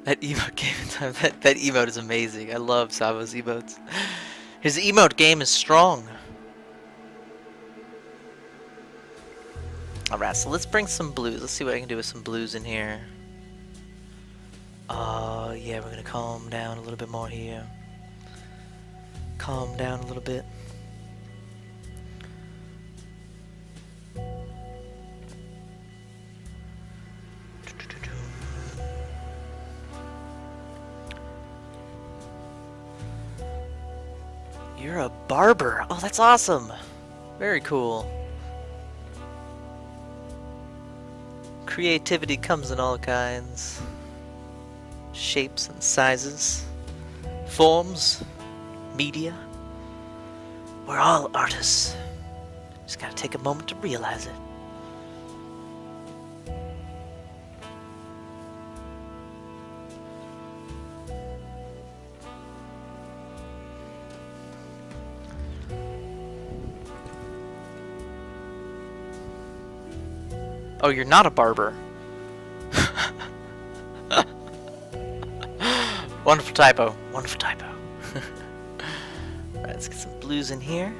That emote game time. That emote is amazing. I love Savo's emotes. His emote game is strong. Alright, so let's bring some blues. Let's see what I can do with some blues in here. Yeah, we're gonna calm down a little bit more here. Calm down a little bit. You're a barber. Oh, that's awesome. Very cool. Creativity comes in all kinds. Shapes and sizes. Forms. Media. We're all artists. Just gotta take a moment to realize it. Oh, you're not a barber. Wonderful typo. Wonderful typo. Alright, let's get some blues in here.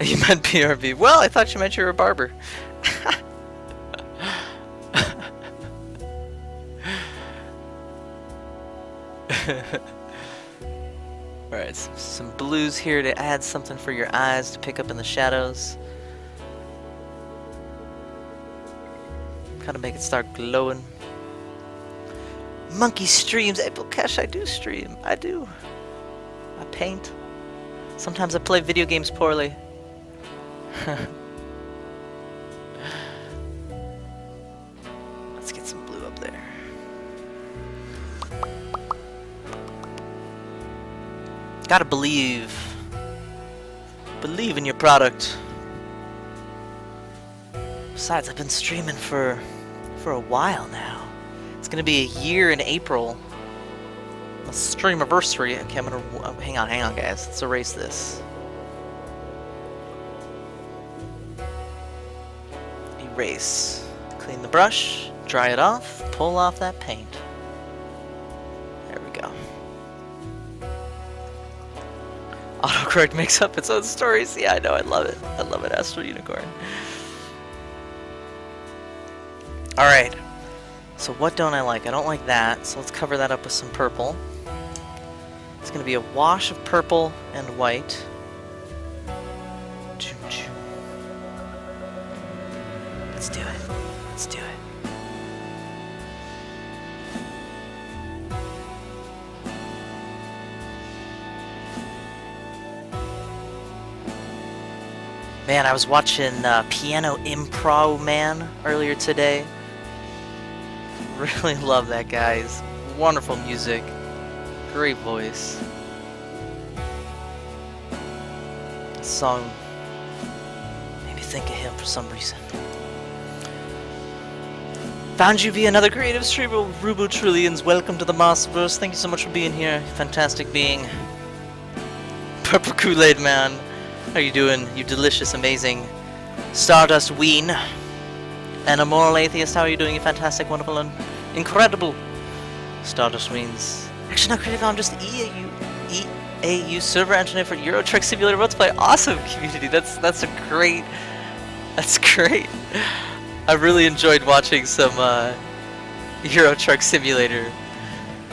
You meant BRB. Well, I thought you meant you were a barber. Alright, some blues here to add something for your eyes to pick up in the shadows. Kind of make it start glowing. Monkey streams. April Cash, I do stream. I do. I paint. Sometimes I play video games poorly. Let's get some blue up there. Gotta believe. Believe in your product. Besides, I've been streaming for a while now. It's gonna be a year in April. A streamiversary. Okay, I'm gonna hang on, guys. Let's erase this. Erase. Clean the brush. Dry it off. Pull off that paint. There we go. Autocorrect makes up its own stories. Yeah, I know. I love it. I love it, Astral Unicorn. Alright, so what don't I like? I don't like that, so let's cover that up with some purple. It's going to be a wash of purple and white. Let's do it. Let's do it. Man, I was watching Piano Improv Man earlier today. Really love that guy's wonderful music, great voice. This song made me think of him for some reason. Found you via another creative streamer, Rubo Trillions. Welcome to the Mossverse. Thank you so much for being here, fantastic being. Purple Kool-Aid Man, how you doing? You delicious, amazing Stardust Ween. And a moral atheist, how are you doing? You fantastic, wonderful, and incredible Stardust Weens. Actually, not critical, I'm just EAU server engineer for Euro Truck Simulator multiplayer. Awesome community. That's great. I really enjoyed watching some Euro Truck Simulator.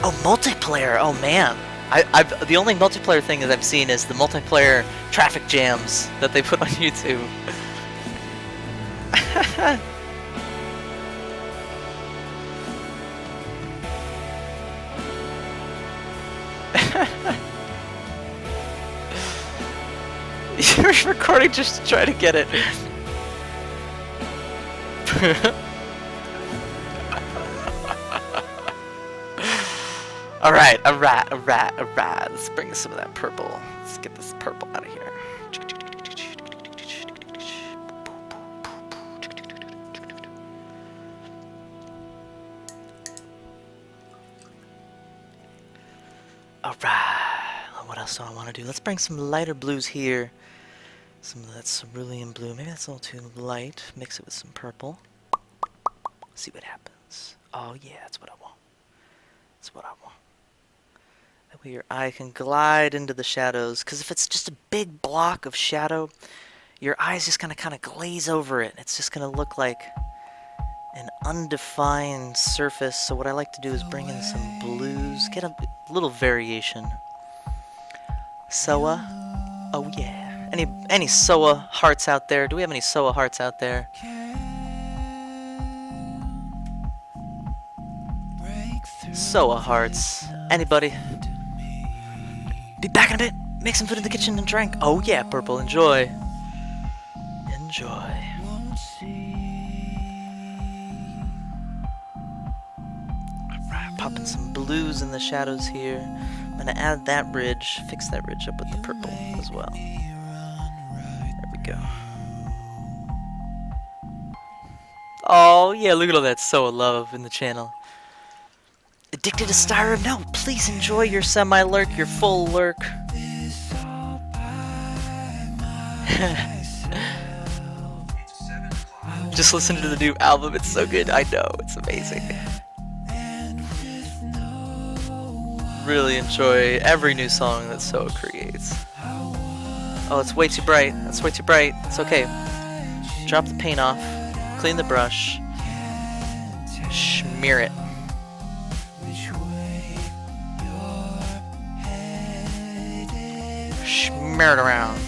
Oh, multiplayer. Oh man, I've the only multiplayer thing that I've seen is the multiplayer traffic jams that they put on YouTube. You're recording just to try to get it. Alright. Let's bring some of that purple. Let's get this purple out of here. Alright. What else do I want to do? Let's bring some lighter blues here. Some of that cerulean blue. Maybe that's a little too light. Mix it with some purple. See what happens. Oh yeah, that's what I want. That's what I want. That way your eye can glide into the shadows. Because if it's just a big block of shadow, your eye's just going to kind of glaze over it. It's just going to look like an undefined surface. So what I like to do is bring in some blues. Get a little variation. Soa. Oh yeah. Any Soa hearts out there? Do we have any Soa hearts out there? Soa hearts. Anybody? Be back in a bit. Make some food in the kitchen and drink. Oh yeah, Purple. Enjoy. Enjoy. Alright, popping some blues in the shadows here. I'm gonna add that ridge, fix that ridge up with the purple as well. There we go. Oh yeah, look at all that Soa love in the channel. Addicted to Skyrim? No, please enjoy your semi-lurk, your full lurk. Just listen to the new album, it's so good. I know, it's amazing. Really enjoy every new song that Soa creates. Oh, it's way too bright. That's way too bright. It's okay. Drop the paint off. Clean the brush. Smear it. Smear it around.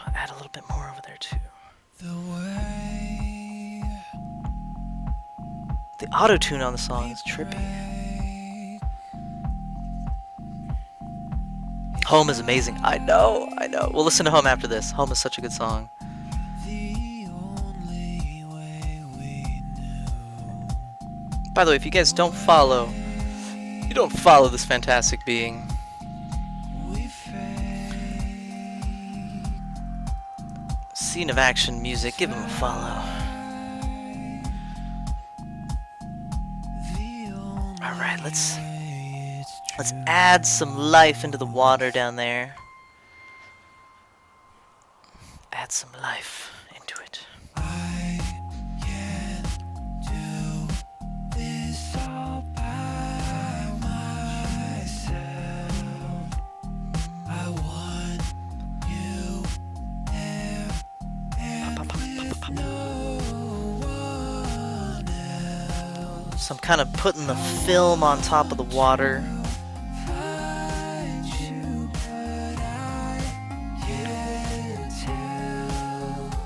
I'll add a little bit more over there too. The auto-tune on the song is trippy. Home is amazing. I know. We'll listen to Home after this. Home is such a good song. By the way, if you guys don't follow this fantastic being, Scene of Action Music, give him a follow. Alright, let's add some life into the water down there. Add some life into it. So I'm kind of putting the film on top of the water.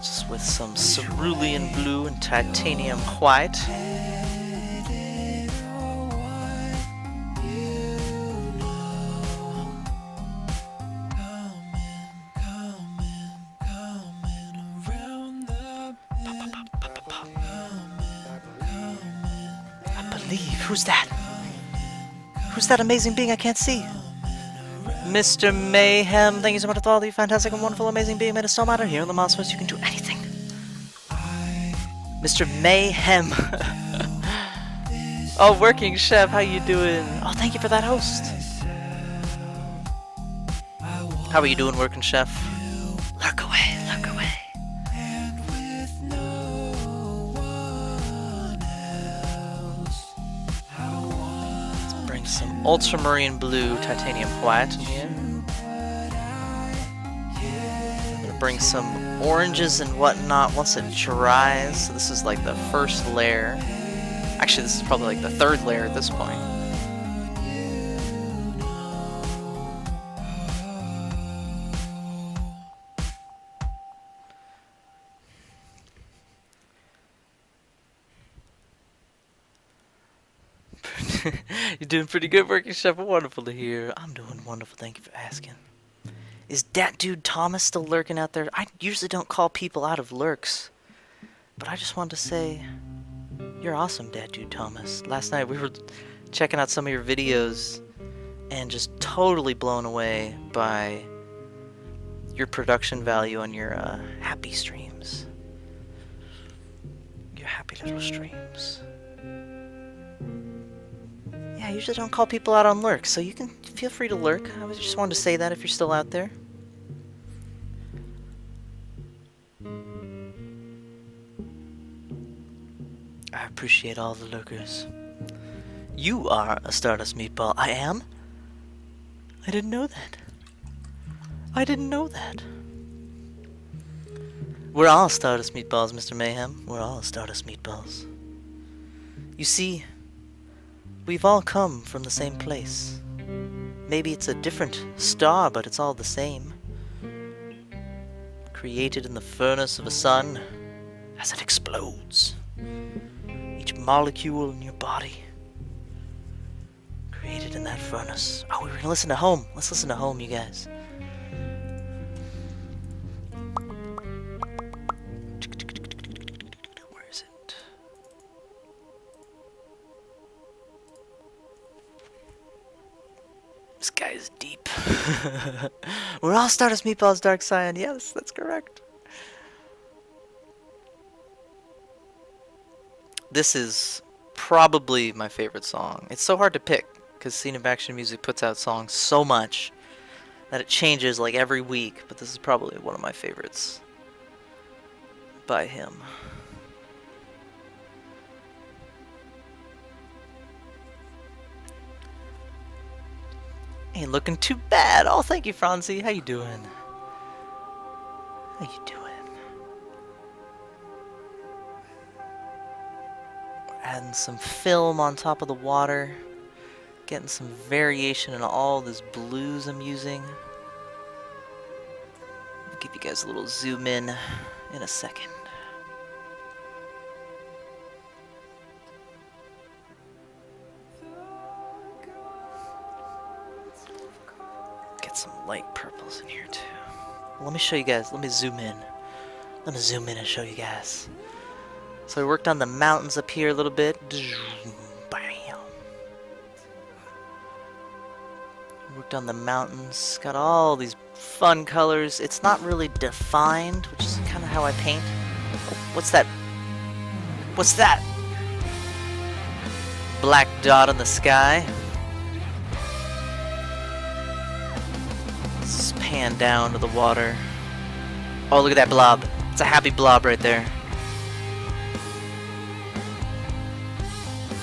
Just with some cerulean blue and titanium white. Who's that? Who's that amazing being I can't see? Mr. Mayhem, thank you so much for all the fantastic and wonderful amazing being made us so matter. Here in the Monsters, you can do anything. Mr. Mayhem. Oh, Working Chef, how you doing? Oh, thank you for that host. How are you doing, Working Chef? Lurk away, lurk away. Some ultramarine blue titanium white in here. I'm gonna bring some oranges and whatnot once it dries. So this is like the first layer. Actually, this is probably like the third layer at this point. You're doing pretty good, Working Chef. Wonderful to hear. I'm doing wonderful. Thank you for asking. Is that dude Thomas still lurking out there? I usually don't call people out of lurks, but I just wanted to say, you're awesome, that dude Thomas. Last night we were checking out some of your videos and just totally blown away by your production value on your happy streams. Your happy little streams. Yeah, I usually don't call people out on lurks, so you can feel free to lurk. I just wanted to say that if you're still out there. I appreciate all the lurkers. You are a Stardust Meatball. I am? I didn't know that. I didn't know that. We're all Stardust Meatballs, Mr. Mayhem. We're all Stardust Meatballs. You see, we've all come from the same place. Maybe it's a different star, but it's all the same. Created in the furnace of a sun as it explodes. Each molecule in your body created in that furnace. Oh, we're gonna listen to Home. Let's listen to Home, you guys. Where is it? This guy is deep. We're all Stardust Meatballs, Dark Scion. Yes, that's correct. This is probably my favorite song. It's so hard to pick because Scene of Action Music puts out songs so much that it changes like every week, but this is probably one of my favorites by him. Ain't looking too bad. Oh, thank you, Franzi. How you doing? How you doing? Adding some film on top of the water. Getting some variation in all this blues I'm using. I'll give you guys a little zoom in a second. Get some light purples in here too. Let me show you guys. Let me zoom in. Let me zoom in and show you guys. So I worked on the mountains up here a little bit. Bam. Worked on the mountains. Got all these fun colors. It's not really defined, which is kind of how I paint. Oh, what's that? What's that? Black dot in the sky. Let's just pan down to the water. Oh, look at that blob. It's a happy blob right there.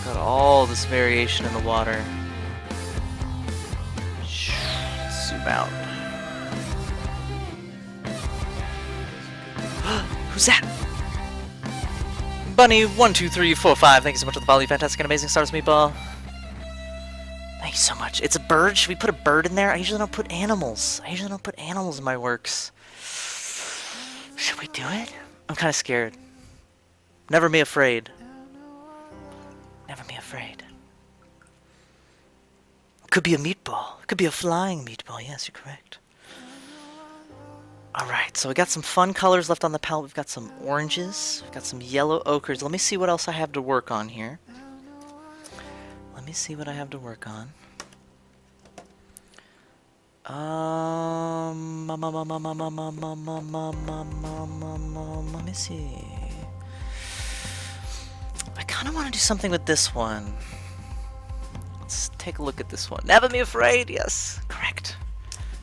Got all this variation in the water. Zoom out. Who's that? Bunny12345. Thank you so much for the follow, you fantastic and amazing Stardust Meatball. Thank you so much. It's a bird. Should we put a bird in there? I usually don't put animals. I usually don't put animals in my works. Should we do it? I'm kind of scared. Never be afraid. Never be afraid. Could be a meatball. It could be a flying meatball. Yes, you're correct. Alright, so we got some fun colors left on the palette. We've got some oranges. We've got some yellow ochres. Let me see what else I have to work on here. Let me see what I have to work on. Let me see. I kind of want to do something with this one. Let's take a look at this one. Never be afraid. Yes, correct.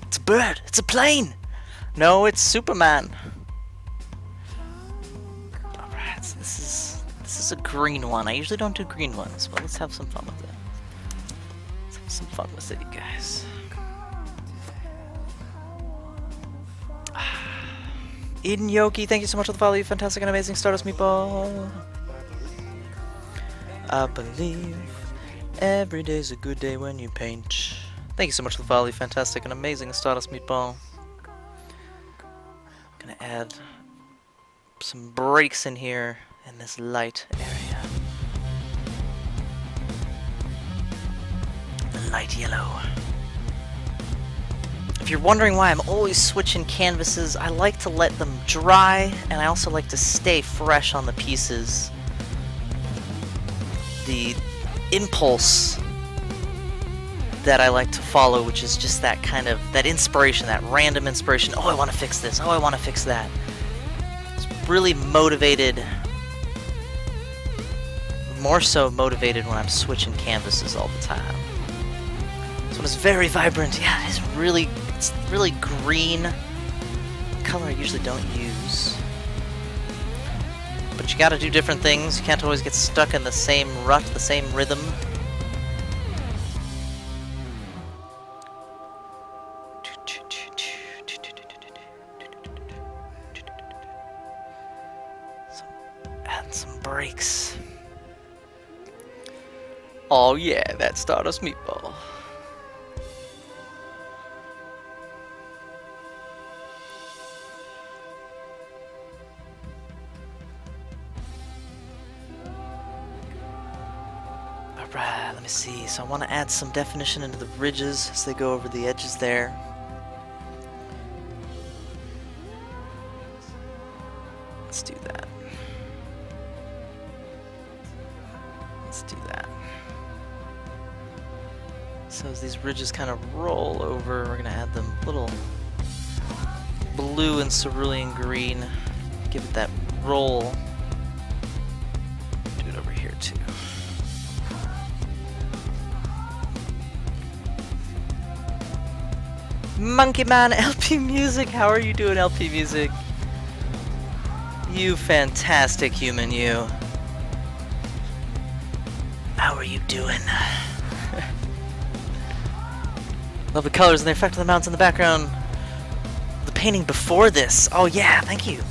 It's a bird. It's a plane. No, it's Superman. All right, so this is a green one. I usually don't do green ones, but let's have some fun with it. Let's have some fun with it, you guys. Eden Yoki, thank you so much for the follow, you fantastic and amazing Stardust Meatball. I believe every day's a good day when you paint. Thank you so much for the follow, you fantastic and amazing Stardust Meatball. Gonna add some breaks in here in this light area. light yellow. If you're wondering why I'm always switching canvases, I like to let them dry, and I also like to stay fresh on the pieces. The impulse that I like to follow, which is just that kind of, that inspiration, that random inspiration. Oh, I want to fix this. Oh, I want to fix that. It's really motivated, more so motivated when I'm switching canvases all the time. This one is very vibrant. Yeah, it's really green. Color I usually don't use. But you gotta do different things. You can't always get stuck in the same rut, the same rhythm. Add some breaks. Oh yeah, that Stardust meatball. Alright, let me see. So I want to add some definition into the ridges as they go over the edges there. Let's do that. Let's do that. So as these ridges kind of roll over, we're going to add them a little blue and cerulean green. Give it that roll. Do it over here too. Monkey Man LP Music, how are you doing, LP Music? You fantastic human, you. How are you doing? Love the colors and the effect of the mountains in the background. The painting before this. Oh yeah, thank you.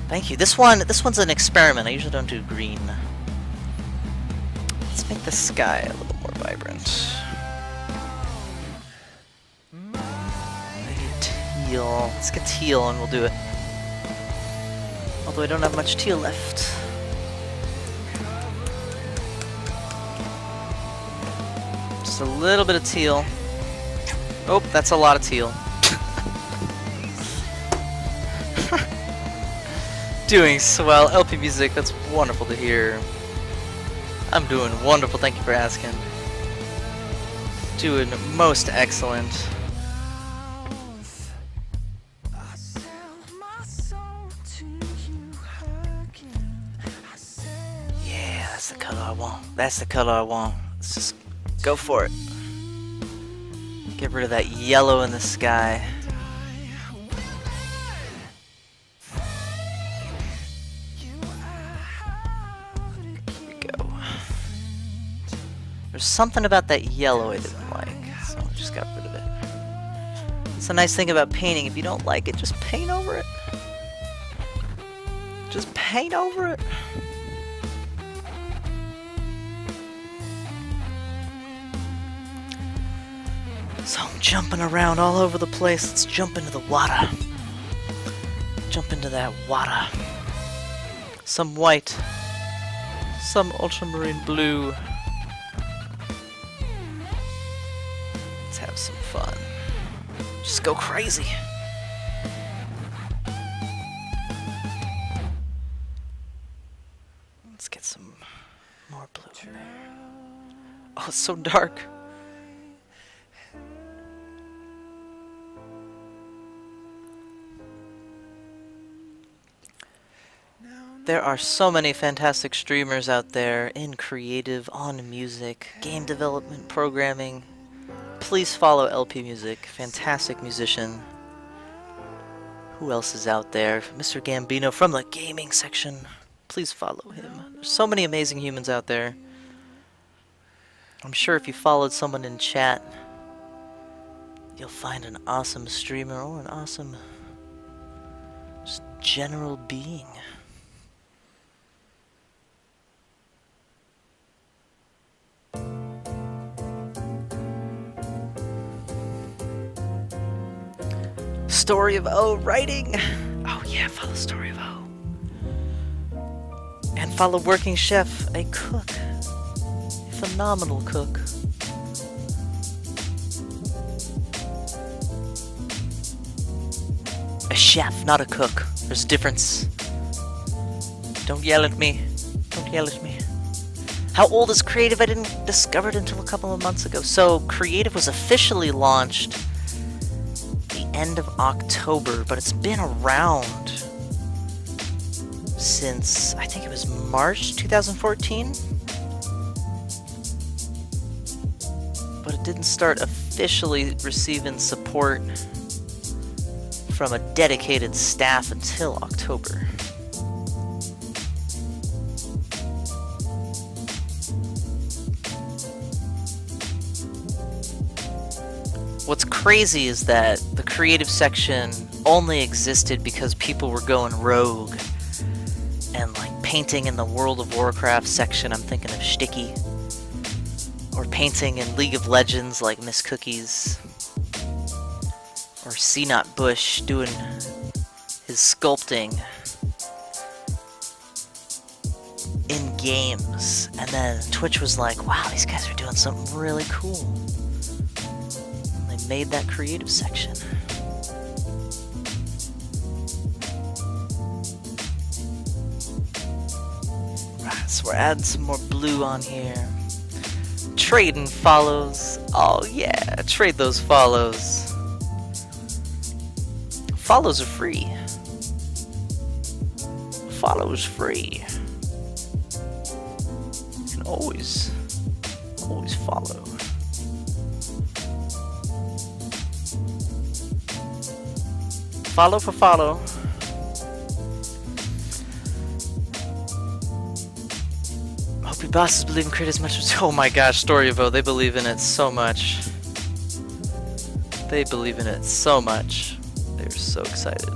Thank you. This one's an experiment. I usually don't do green. Let's make the sky a little more vibrant. Maybe teal. Let's get teal and we'll do it. Although I don't have much teal left. Just a little bit of teal. Oh, that's a lot of teal. Doing swell. LP Music, that's wonderful to hear. I'm doing wonderful, thank you for asking. Doing most excellent. Yeah, that's the color I want. That's the color I want. Let's just go for it. Get rid of that yellow in the sky. There we go. There's something about that yellow I didn't like, so I just got rid of it. It's a nice thing about painting. If you don't like it, just paint over it. Just paint over it. So I'm jumping around all over the place. Let's jump into the water. Jump into that water. Some white. Some ultramarine blue. Let's have some fun. Just go crazy. Let's get some more blue in there. Oh, it's so dark. There are so many fantastic streamers out there in creative, on music, game development, programming. Please follow LP Music, fantastic musician. Who else is out there? Mr. Gambino from the gaming section. Please follow him. There's so many amazing humans out there. I'm sure if you followed someone in chat, you'll find an awesome streamer or an awesome just general being. Story of O writing. Oh yeah, follow Story of O. And follow Working Chef, a cook. A phenomenal cook. chef, not a cook. There's a difference. Don't yell at me. Don't yell at me. How old is Creative? I didn't discover it until a couple of months ago. So Creative was officially launched the end of October, but it's been around since, I think it was March 2014. But it didn't start officially receiving support from a dedicated staff until October. What's crazy is that the creative section only existed because people were going rogue and like painting in the World of Warcraft section. I'm thinking of Sticky, or painting in League of Legends like Miss Cookies, or C-Not Bush doing his sculpting in games. And then Twitch was like, wow, these guys are doing something really cool. Made that creative section. Right, so we're adding some more blue on here. Trading follows. Oh yeah, trade those follows. Follows are free. Follows free. You can always follow. Follow for follow. Hope your bosses believe in Crit as much as... Oh my gosh, Storyevo, they believe in it so much. They believe in it so much. They're so excited.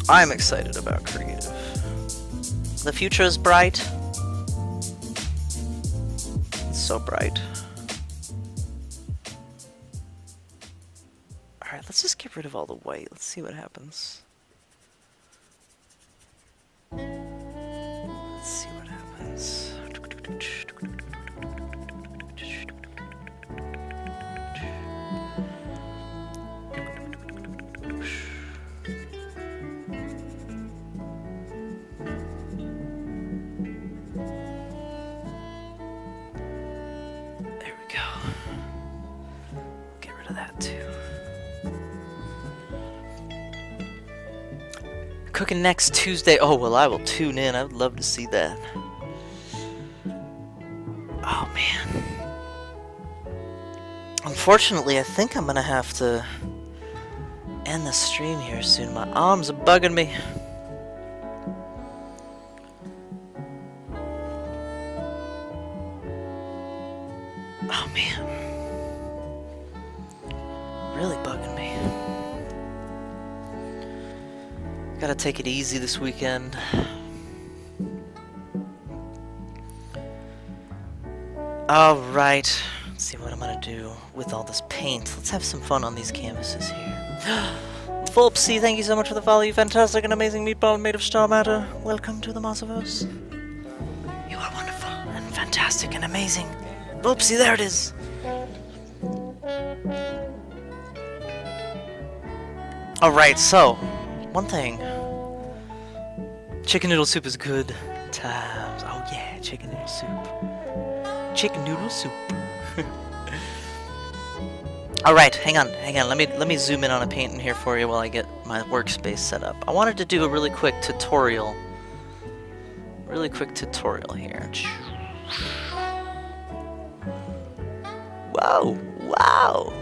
I'm excited about creative. The future is bright. It's so bright. Alright, let's just get rid of all the white. Let's see what happens. Let's see what happens. There we go. Get rid of that too. Cooking next Tuesday. Oh, well, I will tune in. I would love to see that. Oh, man. Unfortunately, I think I'm gonna have to end the stream here soon. My arms are bugging me. Oh, man. Really bugging me. Gotta take it easy this weekend. Alright. Let's see what I'm gonna do with all this paint. Let's have some fun on these canvases here. Volpsy, thank you so much for the follow. You fantastic and amazing meatball made of star matter. Welcome to the Mossiverse. You are wonderful and fantastic and amazing. Volpsy, there it is. Alright, so one thing. Chicken noodle soup is good times. Oh yeah, chicken noodle soup. Chicken noodle soup. Alright, hang on. Let me zoom in on a painting here for you while I get my workspace set up. I wanted to do a really quick tutorial. Here. Whoa, wow.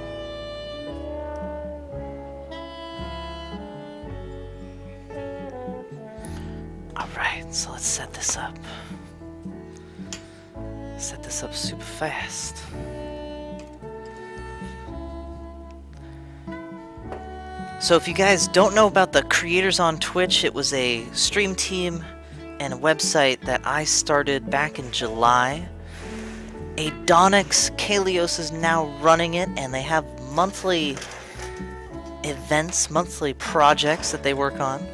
Alright, so let's set this up. Set this up super fast. So if you guys don't know about the creators on Twitch, it was a stream team and a website that I started back in July. Adonix Kalios is now running it, and they have monthly events, monthly projects that they work on.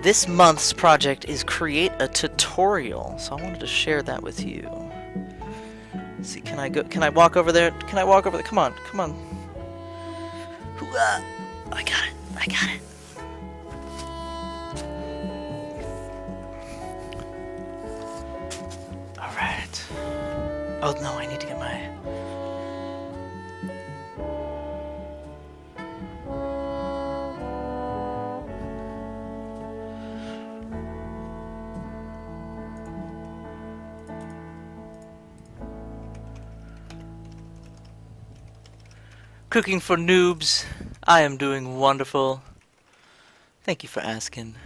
This month's project is create a tutorial, so I wanted to share that with you. Let's see, can I go? Can I walk over there? Can I walk over there? Come on, come on. Hoo-ah! I got it. I got it. All right. Oh no, I need to get my. Cooking for noobs. I am doing wonderful. Thank you for asking.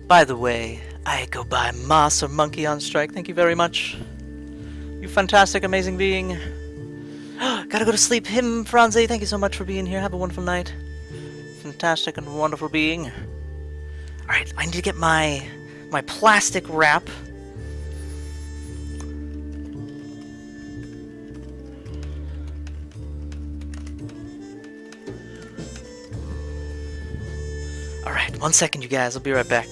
By the way, I go by Moss or Monkey on Strike. Thank you very much. You fantastic, amazing being. Gotta go to sleep. Him, Franzi, thank you so much for being here. Have a wonderful night. Fantastic and wonderful being. Alright, I need to get my plastic wrap. Alright, 1 second, you guys. I'll be right back.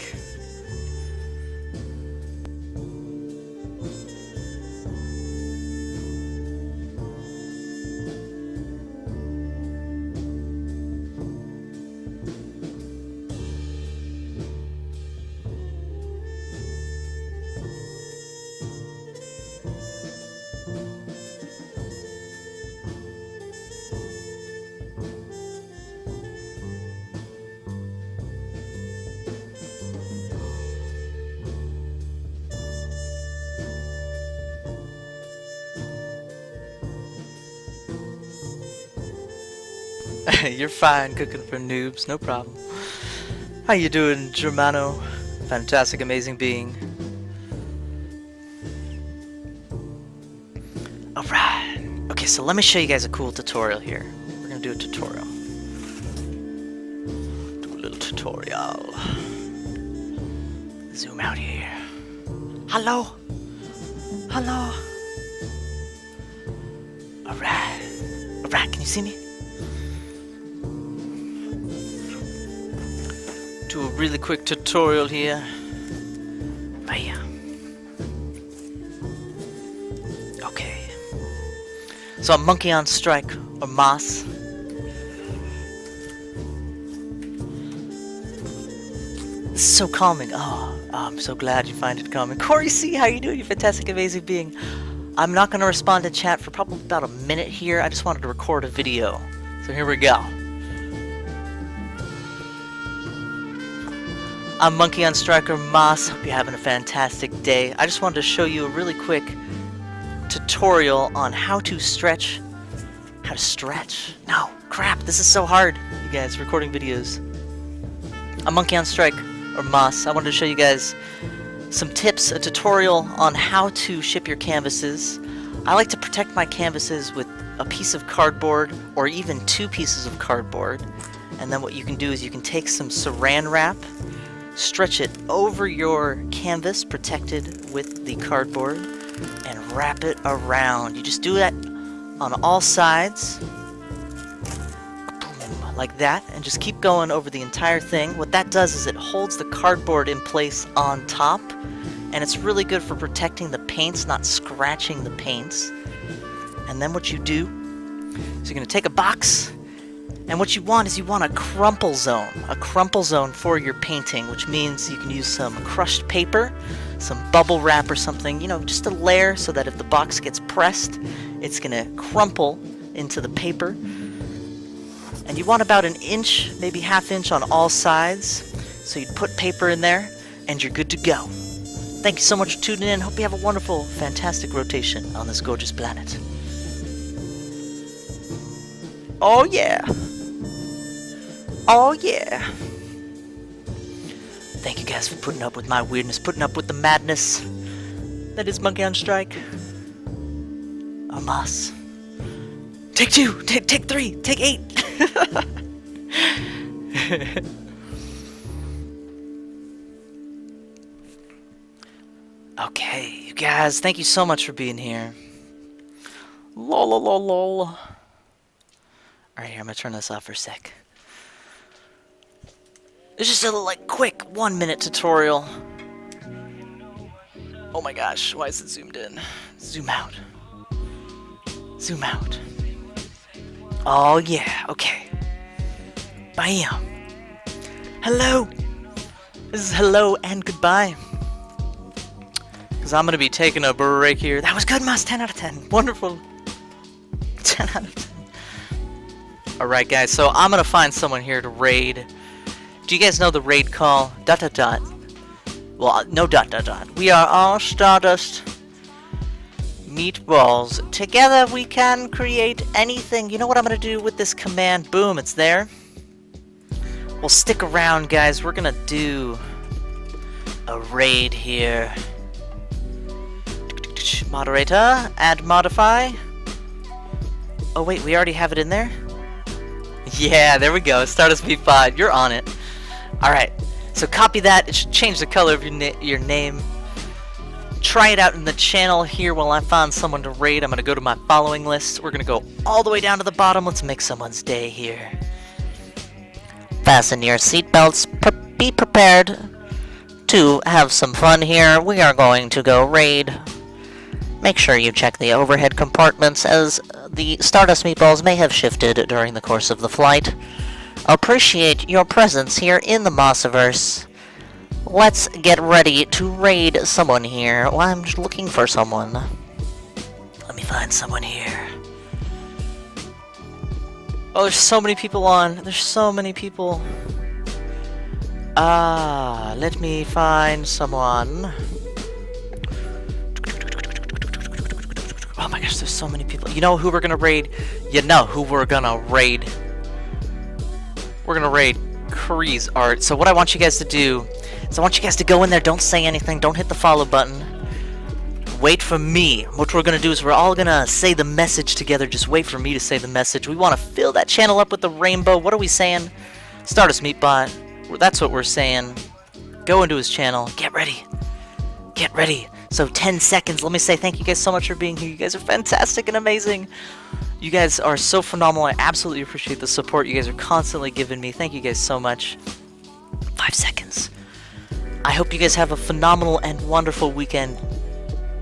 You're fine cooking for noobs, no problem. How you doing, Germano? Fantastic, amazing being. Alright. Okay, so let me show you guys a cool tutorial here. We're gonna do a tutorial. Do a little tutorial. Zoom out here. Hello? Hello? Alright. Alright, can you see me? Do a really quick tutorial here. Bam. Okay. So I'm Monkey on Strike, or Moss. This is so calming. Oh, I'm so glad you find it calming. Corey C, how you doing? You fantastic, amazing being. I'm not going to respond to chat for probably about a minute here. I just wanted to record a video. So here we go. I'm Monkey on Striker Moss. Hope you're having a fantastic day. I just wanted to show you a really quick tutorial on how to stretch. How to stretch? No, crap, this is so hard, you guys, recording videos. I'm Monkey on Strike, or Moss. I wanted to show you guys some tips, a tutorial on how to ship your canvases. I like to protect my canvases with a piece of cardboard, or even 2 pieces of cardboard. And then what you can do is you can take some saran wrap, stretch it over your canvas protected with the cardboard, and wrap it around. You just do that on all sides, boom, like that, and just keep going over the entire thing. What that does is it holds the cardboard in place on top, and it's really good for protecting the paints, not scratching the paints. And then what you do is you're going to take a box, and what you want is you want a crumple zone for your painting, which means you can use some crushed paper, some bubble wrap or something, you know, just a layer so that if the box gets pressed, it's going to crumple into the paper. And you want about 1 inch, maybe ½ inch on all sides. So you'd put paper in there, and you're good to go. Thank you so much for tuning in. Hope you have a wonderful, fantastic rotation on this gorgeous planet. Oh yeah! Oh yeah! Thank you guys for putting up with my weirdness, putting up with the madness that is Monkey on Strike. Or Moss. Take 2! Take 3! Take 8! Okay, you guys, thank you so much for being here. Lol, lol, lol, lol. Alright, here, I'm gonna turn this off for a sec. It's just a like quick 1-minute tutorial. Oh my gosh, why is it zoomed in? Zoom out. Zoom out. Oh yeah, okay. Bam. Hello. This is hello and goodbye. Because I'm going to be taking a break here. That was good, Moss. 10 out of 10. Wonderful. 10 out of 10. Alright, guys. So I'm going to find someone here to raid. Do you guys know the raid call? ... Well, no ... We are all Stardust Meatballs. Together we can create anything. You know what I'm going to do with this command? Boom, it's there. Well, stick around, guys. We're going to do a raid here. Moderator, add modify. Oh wait, we already have it in there? Yeah, there we go. Stardust V5, you're on it. Alright, so copy that. It should change the color of your name. Try it out in the channel here while I find someone to raid. I'm going to go to my following list. We're going to go all the way down to the bottom. Let's make someone's day here. Fasten your seatbelts. Be prepared to have some fun here. We are going to go raid. Make sure you check the overhead compartments, as the Stardust Meatballs may have shifted during the course of the flight. Appreciate your presence here in the Mossiverse. Let's get ready to raid someone here. Well, I'm just looking for someone. Let me find someone here. Oh, there's so many people on. There's so many people. Let me find someone. Oh my gosh, there's so many people. You know who we're gonna raid? You know who we're gonna raid. We're gonna raid Kree's art. So what I want you guys to do is I want you guys to go in there, don't say anything, don't hit the follow button. Wait for me. What we're gonna do is we're all gonna say the message together. Just wait for me to say the message. We wanna fill that channel up with the rainbow. What are we saying? Stardust Meatbot. That's what we're saying. Go into his channel. Get ready. Get ready. So 10 seconds. Let me say thank you guys so much for being here. You guys are fantastic and amazing. You guys are so phenomenal. I absolutely appreciate the support you guys are constantly giving me. Thank you guys so much. 5 seconds. I hope you guys have a phenomenal and wonderful weekend.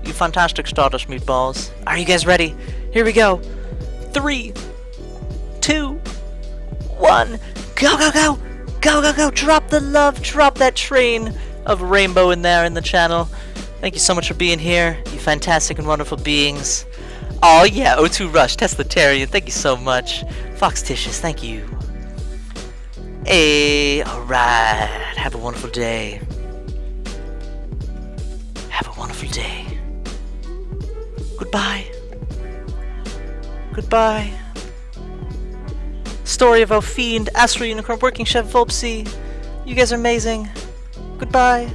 You fantastic Stardust Meatballs. Are you guys ready? Here we go. 3, 2, 1. Go, go, go. Go, go, go. Drop the love. Drop that train of rainbow in there in the channel. Thank you so much for being here, you fantastic and wonderful beings. Oh yeah, O2 Rush, Teslatarian, thank you so much. Foxtitious, thank you. Hey, alright, have a wonderful day. Have a wonderful day. Goodbye. Goodbye. Story of Fiend, Astro Unicorn, Working Chef Volpsy. You guys are amazing. Goodbye.